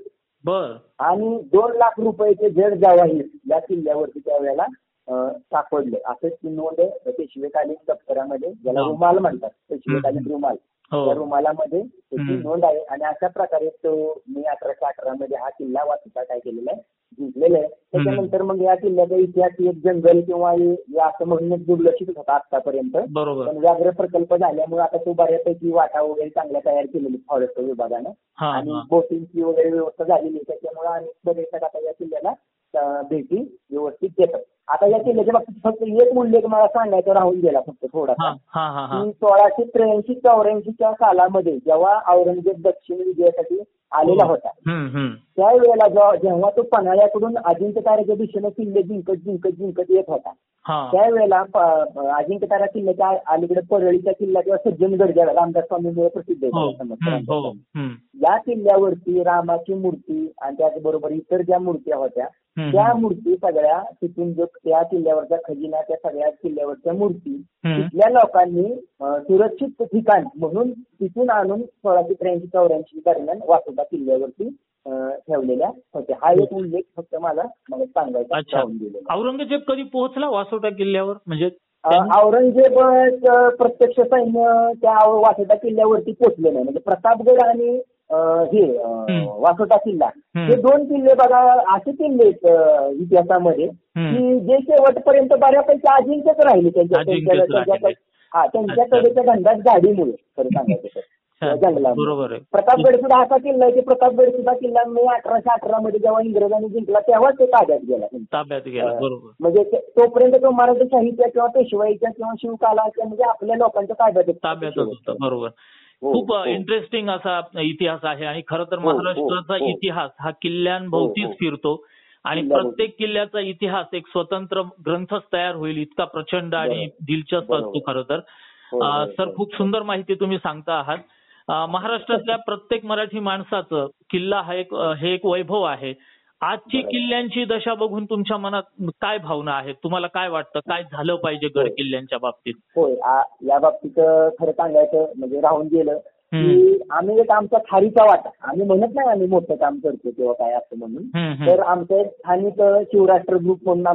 आणि 2 लाख रुपयाचे जड जवाहीर या किल्ल्यावरती त्यावेळेला सापडले. असे ती नोंद पेशवेकालीन दप्तरामध्ये, ज्याला रुमाल म्हणतात, पेशवेकालीन रुमाल, त्या रुमालामध्ये त्याची नोंद आहे. आणि अशा प्रकारे तो मे 1818 मध्ये हा किल्ला वासोटा काय केलेला आहे, जिंकलेला आहे. त्याच्यानंतर मग या किल्ल्याचा इतिहास एक जंगल किंवा असं म्हणूनच दुर्लक्षित होता आतापर्यंत. पण व्याघ्र प्रकल्प झाल्यामुळे आता तो बऱ्यापैकी वाटा वगैरे चांगल्या तयार केलेली फॉरेस्ट विभागानं आणि बोटिंगची वगैरे व्यवस्था झालेली आहे. त्याच्यामुळे अनेक पर्यटक आता या किल्ल्याला भेटी व्यवस्थित देतात. आता या किल्ल्याच्या बाबतीत फक्त एक उल्लेख मला सांगायचा राहून गेला फक्त थोडासा, की 1683-84च्या सालामध्ये जेव्हा औरंगजेब दक्षिण विजयासाठी आलेला होता त्यावेळेला जेव्हा तो पन्हाळ्याकडून अजिंक्यताऱ्याच्या दिशेने किल्ले जिंकत येत होता त्यावेळेला अजिंक्यतारा किल्ल्याच्या अलीकडे परळीचा किल्ला किंवा सज्जनगड ज्याला रामदास स्वामीमुळे प्रसिद्ध आहे, या किल्ल्यावरती रामाची मूर्ती आणि त्याचबरोबर इतर ज्या मूर्त्या होत्या त्या मूर्ती सगळ्या तिथून जो त्या किल्ल्यावरचा खजिना, त्या सगळ्या किल्ल्यावरच्या मूर्ती तिथल्या लोकांनी सुरक्षित ठिकाण म्हणून तिथून आणून 1683-84 दरम्यान वासोटा किल्ल्यावरती ठेवलेल्या होत्या. हा एक उल्लेख फक्त मला सांगायचा राहून गेलेला. औरंगजेब कधी पोहोचला वासोटा किल्ल्यावर? म्हणजे औरंगजेब प्रत्यक्ष सैन्य त्या वासोटा किल्ल्यावरती पोहोचले नाही. म्हणजे प्रतापगड आणि वासोटा किल्ला हे 2 किल्ले बघा असे किल्ले इतिहासामध्ये की जे शेवटपर्यंत बऱ्यापैकी अजिंक्यच राहिले त्यांच्याकडेच्या गंधात गाडीमुळे, खरं सांगायचं तर जंगलामध्ये. प्रतापगड सुद्धा असा किल्ला आहे की प्रतापगड सुद्धा किल्ला मे 1818 मध्ये जेव्हा इंग्रजांनी जिंकला तेव्हाच ते ताब्यात गेला. म्हणजे तोपर्यंत तो मराठीशाहीच्या किंवा पेशवाईच्या किंवा शिवकालाच्या म्हणजे आपल्या लोकांच्या ताब्यात होता. बरोबर. खूप इंटरेस्टिंग असा इतिहास आहे आणि खरं तर महाराष्ट्राचा इतिहास हा किल्ल्यांभोवतीच फिरतो आणि प्रत्येक किल्ल्याचा इतिहास एक स्वतंत्र ग्रंथच तयार होईल इतका प्रचंड आणि दिलचस्प असतो खरं तर. सर, खूप सुंदर माहिती तुम्ही सांगता आहात. महाराष्ट्रातल्या प्रत्येक मराठी माणसाचं किल्ला हे एक वैभव आहे. आजची किल्ल्यांची दशा बघून तुमच्या मनात काय भावना आहेत? तुम्हाला काय वाटतं, काय झालं पाहिजे गड किल्ल्यांच्या बाबतीत? होय, या बाबतीत खरं सांगायचं म्हणजे राहून गेलं की आम्ही एक आमचा खारीचा वाटा, आम्ही म्हणत नाही आम्ही मोठं काम करतो किंवा काय असं म्हणून, तर आमचं एक स्थानिक शिवराष्ट्र ग्रुप म्हणून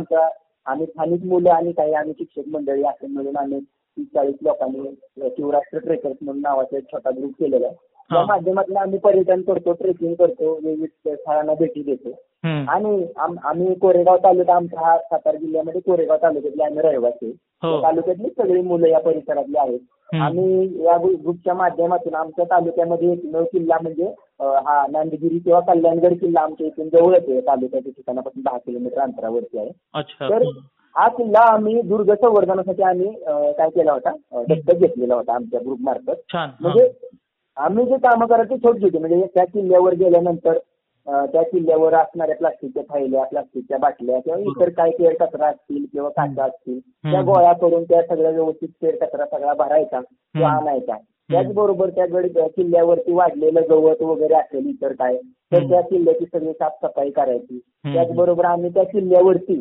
आम्ही स्थानिक मुलं आणि काही आम्ही शिक्षक मंडळी असं म्हणून आम्ही 30-40 लोकांनी शिवराष्ट्र ट्रेकर्स म्हणून नावाचा एक छोटा ग्रुप केलेला आहे. या माध्यमातून आम्ही पर्यटन करतो, ट्रेकिंग करतो, विविध स्थळांना भेटी देतो. आणि आम्ही कोरेगाव तालुका, आमचा हा सातारा जिल्ह्यामध्ये कोरेगाव तालुक्यातले आम्ही रहिवासी. तालुक्यातली सगळी मुलं या परिसरातली आहेत. आम्ही या ग्रुपच्या माध्यमातून आमच्या तालुक्यामध्ये एकमेव किल्ला म्हणजे हा नांदगिरी किंवा कल्याणगड किल्ला आमच्या इथून जवळच आहे. तालुक्याच्या ठिकाणापासून 10 किलोमीटर अंतरावरती आहे. तर हा किल्ला आम्ही दुर्ग संवर्धनासाठी आम्ही काय केला होता, दत्तक घेतलेला होता आमच्या ग्रुप मार्फत. म्हणजे आम्ही जे कामं करायचे छोटी छोटी, म्हणजे त्या किल्ल्यावर गेल्यानंतर त्या किल्ल्यावर असणाऱ्या प्लास्टिकच्या थैल्या, प्लास्टिकच्या बाटल्या किंवा इतर काय केर कचरा असतील किंवा काचा असतील त्या गोळा करून त्या सगळ्या व्यवस्थित केर कचरा सगळा भरायचा किंवा आणायचा. त्याचबरोबर त्या किल्ल्यावरती वाढलेलं गवत वगैरे असेल इतर काय, तर त्या किल्ल्याची सगळी साफसफाई करायची. त्याचबरोबर आम्ही त्या किल्ल्यावरती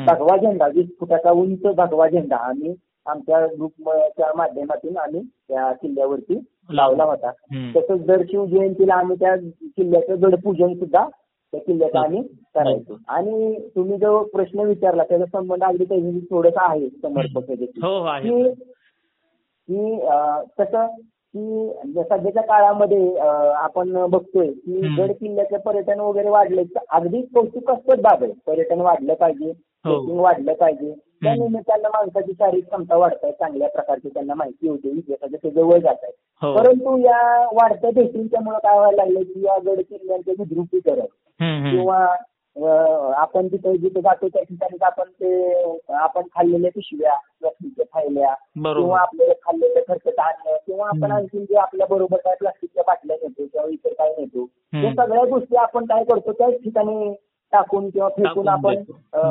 भगवा झेंडा, 20 फुटाचा उंच भगवा झेंडा आम्ही आमच्या ग्रुपच्या माध्यमातून आम्ही त्या किल्ल्यावरती लावला होता. तसंच दर शिवजयंतीला आम्ही त्या किल्ल्याचं गडपूजन सुद्धा त्या किल्ल्याचं आम्ही करायचो. आणि तुम्ही जो प्रश्न विचारला त्याचा संबंध अगदी काही थोडासा आहे समर्पक की कसं की सध्याच्या काळामध्ये आपण बघतोय की गड किल्ल्याचं पर्यटन वगैरे वाढलं, अगदी कौतुकास्पद बाब आहे. पर्यटन वाढलं पाहिजे, ट्रेकिंग वाढलं पाहिजे, त्या निमित्तानं माणसाची शारीरिक क्षमता वाढत आहे, चांगल्या प्रकारची त्यांना माहिती होते, इतिहासाच्या ते जवळ जात आहे. परंतु या वाढत्या भेटींच्यामुळे काय व्हायला लागलं की या गड किल्ल्यांचे विद्रुपीकरण किंवा आपण जिथे जातो त्या ठिकाणी आपण खाल्लेल्या पिशव्या, प्लास्टिकच्या थैल्या किंवा आपल्याला खाल्लेलं खर्च धान्य किंवा आपण आणखी जे आपल्या बरोबर काय प्लास्टिकच्या बाटल्या नेतो किंवा इतर काय नेतो, या सगळ्या गोष्टी आपण काय करतो त्याच ठिकाणी टाकून किंवा फेकून आपण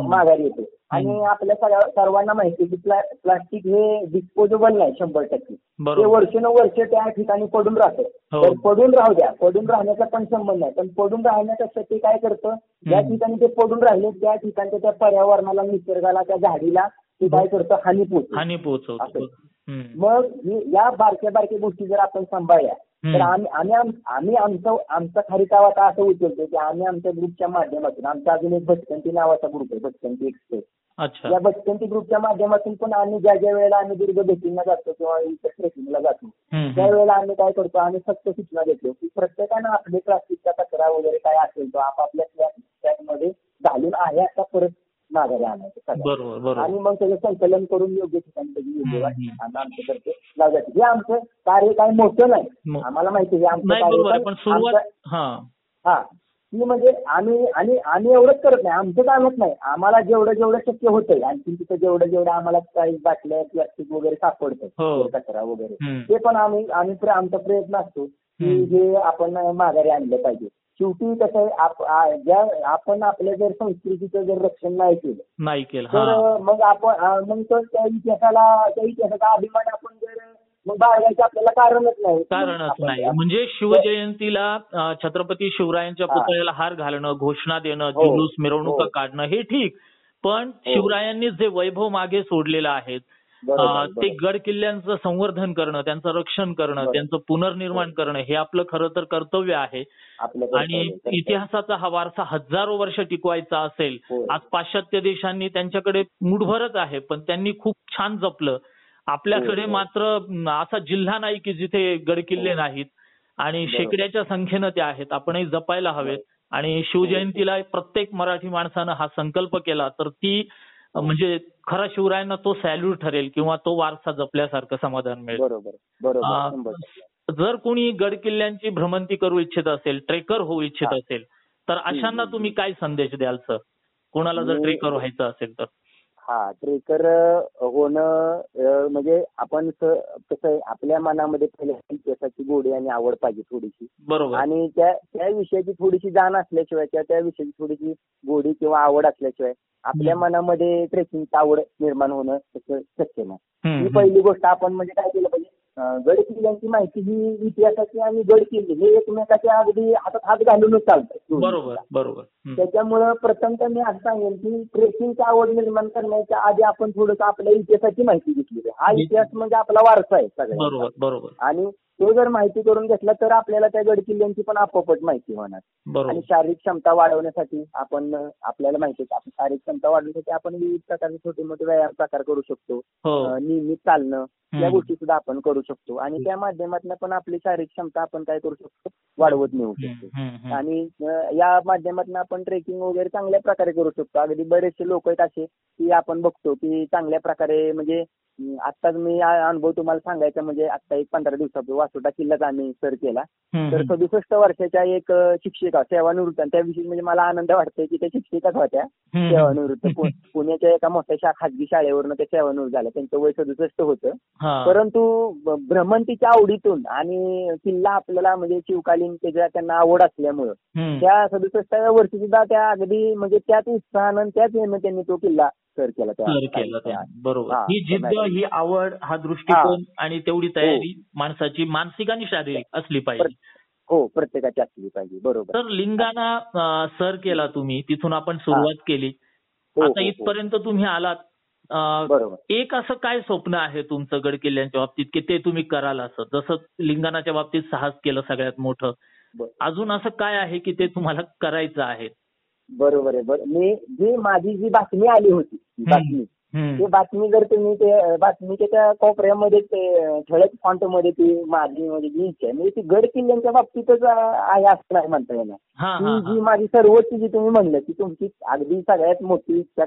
माघारी येतो. आणि आपल्या सर्वांना माहिती आहे की प्लास्टिक हे डिस्पोजेबल नाही 100%. ते वर्षानुवर्ष त्या ठिकाणी पडून राहतं. तर पडून राहू द्या, पडून राहण्याचा पण संबंध नाही, पण पडून राहण्यापेक्षा ते काय करतं, ज्या ठिकाणी ते पडून राहिले त्या ठिकाणच्या त्या पर्यावरणाला, निसर्गाला, त्या झाडीला ते काय करतं, हानी पोहोचवतं. मग या बारक्या बारक्या गोष्टी जर आपण सांभाळल्या तर आम्ही आमचा खरिता वाटा असं उचलतो की आम्ही आमच्या ग्रुपच्या माध्यमातून, आमचा अजून एक भटकंती नावाचा ग्रुप आहे, भटकंती एक्सप्रेस. या भटकंती ग्रुपच्या माध्यमातून पण आम्ही ज्या ज्या वेळेला आम्ही दुर्ग भेटींना जातो किंवा इतर ट्रेकिंगला जातो त्यावेळेला आम्ही काय करतो, आम्ही सक्त सूचना देतो की प्रत्येकानं आपले प्लास्टिकचा कचरा वगैरे काय असेल तो आपापल्या मध्ये घालून आहे असा परत माघारी आणायचं. आणि मग त्याचं संकलन करून योग्य ठिकाणी त्याची योग्य आमच्याकडे लावतात. हे आमचं कार्य काही मोठं नाही, आम्हाला माहिती आहे आमचं कार्य. की म्हणजे आम्ही एवढंच करत नाही, आमचं कामच नाही. आम्हाला जेवढं शक्य होतंय आणखी तिथं जेवढं आम्हाला काही बाटल्या, प्लास्टिक वगैरे सापडतं, कचरा वगैरे, ते पण आम्ही आमचा प्रयत्न असतो की हे आपण माघारी आणलं पाहिजे. शेवटी कसं आहे, आपण आपल्या जर संस्कृतीचं जर रक्षण नाही केलं तर मग आपण त्या इतिहासाचा अभिमान आपण जर मग बाळगायचं आपल्याला कारणच नाही. म्हणजे शिवजयंतीला छत्रपती शिवरायांच्या पुतळ्याला हार घालणं, घोषणा देणं, जुलूस, मिरवणुका काढणं हे ठीक, पण शिवरायांनी जे वैभव मागे सोडलेलं आहे ते गड किल्ल्यांचं संवर्धन करणं, त्यांचं रक्षण करणं, त्यांचं पुनर्निर्माण करणं हे आपलं खरं तर कर्तव्य आहे. आणि इतिहासाचा हा वारसा हजारो वर्ष टिकवायचा असेल, आज पाश्चात्य देशांनी त्यांच्याकडे मुठभरच आहे पण त्यांनी खूप छान जपलं. आपल्याकडे मात्र असा जिल्हा नाही की जिथे गड किल्ले नाहीत आणि शेकड्याच्या संख्येनं ते आहेत. आपणही जपायला हवेत. आणि शिवजयंतीला प्रत्येक मराठी माणसानं हा संकल्प केला तर ती म्हणजे खरा शिवरायांना तो सॅल्यूट ठरेल किंवा तो वारसा जपल्यासारखं समाधान मिळेल. जर कोणी गड किल्ल्यांची भ्रमंती करू इच्छित असेल, ट्रेकर होऊ इच्छित असेल तर अशांना तुम्ही काय संदेश द्याल सर, कोणाला जर ट्रेकर व्हायचं असेल तर? ट्रेकर होणं म्हणजे आपण कसं आहे, आपल्या मनामध्ये पहिल्या इतिहासाची गोडी आणि आवड पाहिजे थोडीशी. बरोबर. आणि त्या विषयाची थोडीशी जाण असल्याशिवाय किंवा त्या विषयाची थोडीशी गोडी किंवा आवड असल्याशिवाय आपल्या मनामध्ये ट्रेकिंगची आवड निर्माण होणं शक्य नाही. ही पहिली गोष्ट. आपण म्हणजे काय केलं पाहिजे, गड किल्ल्यांची माहिती ही इतिहासाची आणि गड किल्ले हे एकमेकाच्या अगदी हातात हात घालूनच चालतात. बरोबर. त्याच्यामुळं प्रथमतः मी असं सांगेन की ट्रेकिंगची आवड निर्माण करण्याच्या आधी आपण थोडंसं आपल्या इतिहासाची माहिती घेतली. हा इतिहास म्हणजे आपला वारसा आहे सगळ्यांचा. बरोबर. आणि तो जर माहिती करून घेतला तर आपल्याला त्या गड किल्ल्यांची पण आपोआपच माहिती होणार. आणि शारीरिक क्षमता वाढवण्यासाठी आपल्याला माहिती आहे, आपण शारीरिक क्षमता वाढवण्यासाठी आपण विविध प्रकारचे छोटे मोठे व्यायाम प्रकार करू शकतो. नियमित चालणं या गोष्टी सुद्धा आपण करू शकतो आणि त्या माध्यमातून पण आपली शारीरिक क्षमता आपण काय करू शकतो, वाढवत नेऊ शकतो. आणि या माध्यमातून आपण ट्रेकिंग वगैरे चांगल्या प्रकारे करू शकतो. अगदी बरेचसे लोक आहेत असे की आपण बघतो की चांगल्या प्रकारे म्हणजे आत्ताच मी अनुभव तुम्हाला सांगायचा म्हणजे आता एक 15 दिवसापूर्वी वासोटा किल्लाच आम्ही सर केला. तर 67 वर्षाच्या एक शिक्षिका सेवानिवृत्त, त्याविषयी म्हणजे मला आनंद वाटतोय की त्या शिक्षिकाच होत्या सेवानिवृत्त. पुण्याच्या एका मोठ्या खाजगी शाळेवरनं त्या सेवानिवृत्त झाल्या. त्यांचं वय 67 होतं. परंतु भ्रमंतीच्या आवडीतून आणि किल्ला आपल्याला म्हणजे शिवकालीन त्यांना आवड असल्यामुळं त्या 67व्या वर्षी सुद्धा त्या अगदी म्हणजे त्याच उत्साहानं त्याच यानं त्यांनी तो किल्ला सर केला. बरोबर. ही जिद्द, ही आवड, हा दृष्टिकोन आणि तेवढी तयारी माणसाची मानसिक आणि शारीरिक असली पाहिजे. हो, प्रत्येकाची असली पाहिजे. बरोबर. तर लिंगाणा सर केला तुम्ही, तिथून आपण सुरुवात केली, आता इथपर्यंत तुम्ही आलात. बरोबर. एक असं काय स्वप्न आहे तुमचं गड किल्ल्यांच्या बाबतीत की ते तुम्ही कराल असं, जसं लिंगाणाच्या बाबतीत साहस केलं सगळ्यात मोठं, अजून असं काय आहे की ते तुम्हाला करायचं आहे? बरोबर आहे. माझी जी बातमी आली होती, ती बातमी जर तुम्ही ते बातमीच्या त्या कोपऱ्यामध्ये ते ठळक फॉन्टमध्ये ती माझी म्हणजे जी इच्छा आहे म्हणजे ती गड किल्ल्यांच्या बाबतीतच आहे असं नाही म्हणता येणार. जी माझी सर्वोच्च जी तुम्ही म्हणलं की तुमची अगदी सगळ्यात मोठी इच्छा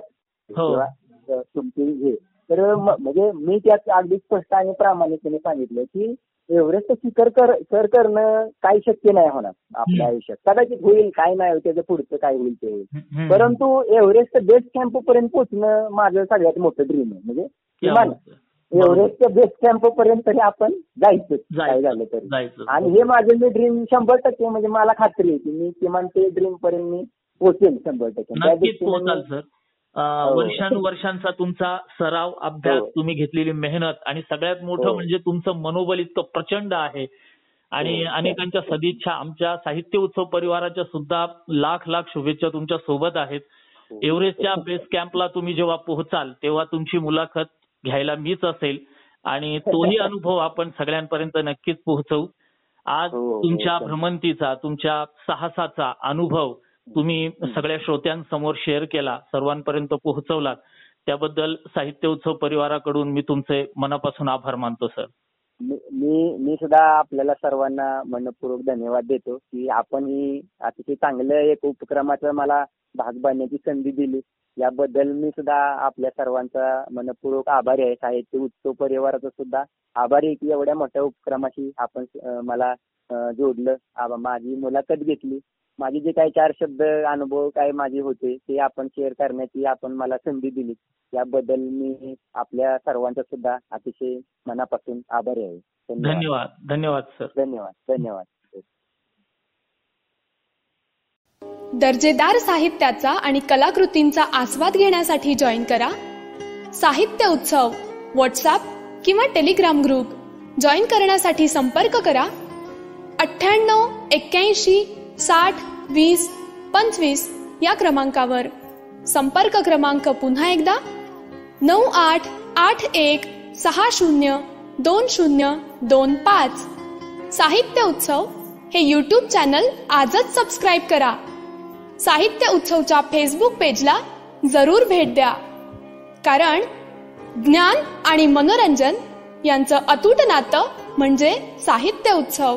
तुमची हे, तर म्हणजे मी त्यात अगदी स्पष्ट आणि प्रामाणिकपणे सांगितलं की एव्हरेस्ट शिखर सर करणं काही शक्य नाही होणार आपल्या आयुष्यात. कदाचित होईल, काय नाही त्याचं पुढचं काय होईल ते होईल, परंतु एव्हरेस्ट बेस कॅम्प पर्यंत पोहोचणं माझं सगळ्यात मोठं ड्रीम आहे. म्हणजे किमान एव्हरेस्टच्या बेस कॅम्प पर्यंत तरी आपण जायचं काय झालं तरी. आणि हे माझं मी ड्रीम 100% म्हणजे मला खात्री आहे की मी किमान ते ड्रीम पर्यंत मी पोहोचेन 100%. वर्षानुवर्षांचा तुमचा सराव, अभ्यास, तुम्ही घेतलेली मेहनत आणि सगळ्यात मोठं म्हणजे तुमचं मनोबल इतकं प्रचंड आहे आणि अनेकांच्या सदिच्छा, आमच्या साहित्य उत्सव परिवाराच्या सुद्धा लाख लाख शुभेच्छा तुमच्या सोबत आहेत. एव्हरेस्टच्या बेस कॅम्पला तुम्ही जेव्हा पोहोचाल तेव्हा तुमची मुलाखत घ्यायला मीच असेल आणि तोही अनुभव आपण सगळ्यांपर्यंत नक्कीच पोहोचवू. आज तुमच्या भ्रमंतीचा, तुमच्या साहसाचा अनुभव तुम्ही सगळ्या श्रोत्यांसमोर शेअर केला, सर्वांपर्यंत पोहोचवलात, त्याबद्दल साहित्य उत्सव परिवाराकडून मी तुमचे मनापासून आभार मानतो सर. मी सुद्धा आपल्याला सर्वांना मनपूर्वक धन्यवाद देतो की आपण ही अतिशय चांगलं एक उपक्रमाचं मला भाग बनण्याची संधी दिली. याबद्दल मी सुद्धा आपल्या सर्वांचा मनपूर्वक आभारी आहे. साहित्य उत्सव परिवाराचा सुद्धा आभारी आहे की एवढ्या मोठ्या उपक्रमाशी आपण मला जोडलं, माझी मुलाखत घेतली, माझे जे काही 4 शब्द अनुभव काय माझे होते ते आपण शेअर करण्याची आपण मला संधी दिली. याबद्दल मी आपल्या सर्वांचा सुद्धा अतिशय मनापासून आभारी आहे. धन्यवाद सर. धन्यवाद. दर्जेदार साहित्याचा आणि कलाकृतींचा आस्वाद घेण्यासाठी जॉईन करा साहित्य उत्सव व्हॉट्सअप किंवा टेलिग्राम ग्रुप. जॉईन करण्यासाठी संपर्क करा 98 81 60 20 25 या क्रमांकावर. संपर्क क्रमांक पुन्हा एकदा 9881 60 2025. साहित्य उत्सव हे YouTube चॅनल आजच सबस्क्राईब करा. साहित्य उत्सवच्या फेसबुक पेजला जरूर भेट द्या, कारण ज्ञान आणि मनोरंजन यांचं अतूट नातं म्हणजे साहित्य उत्सव.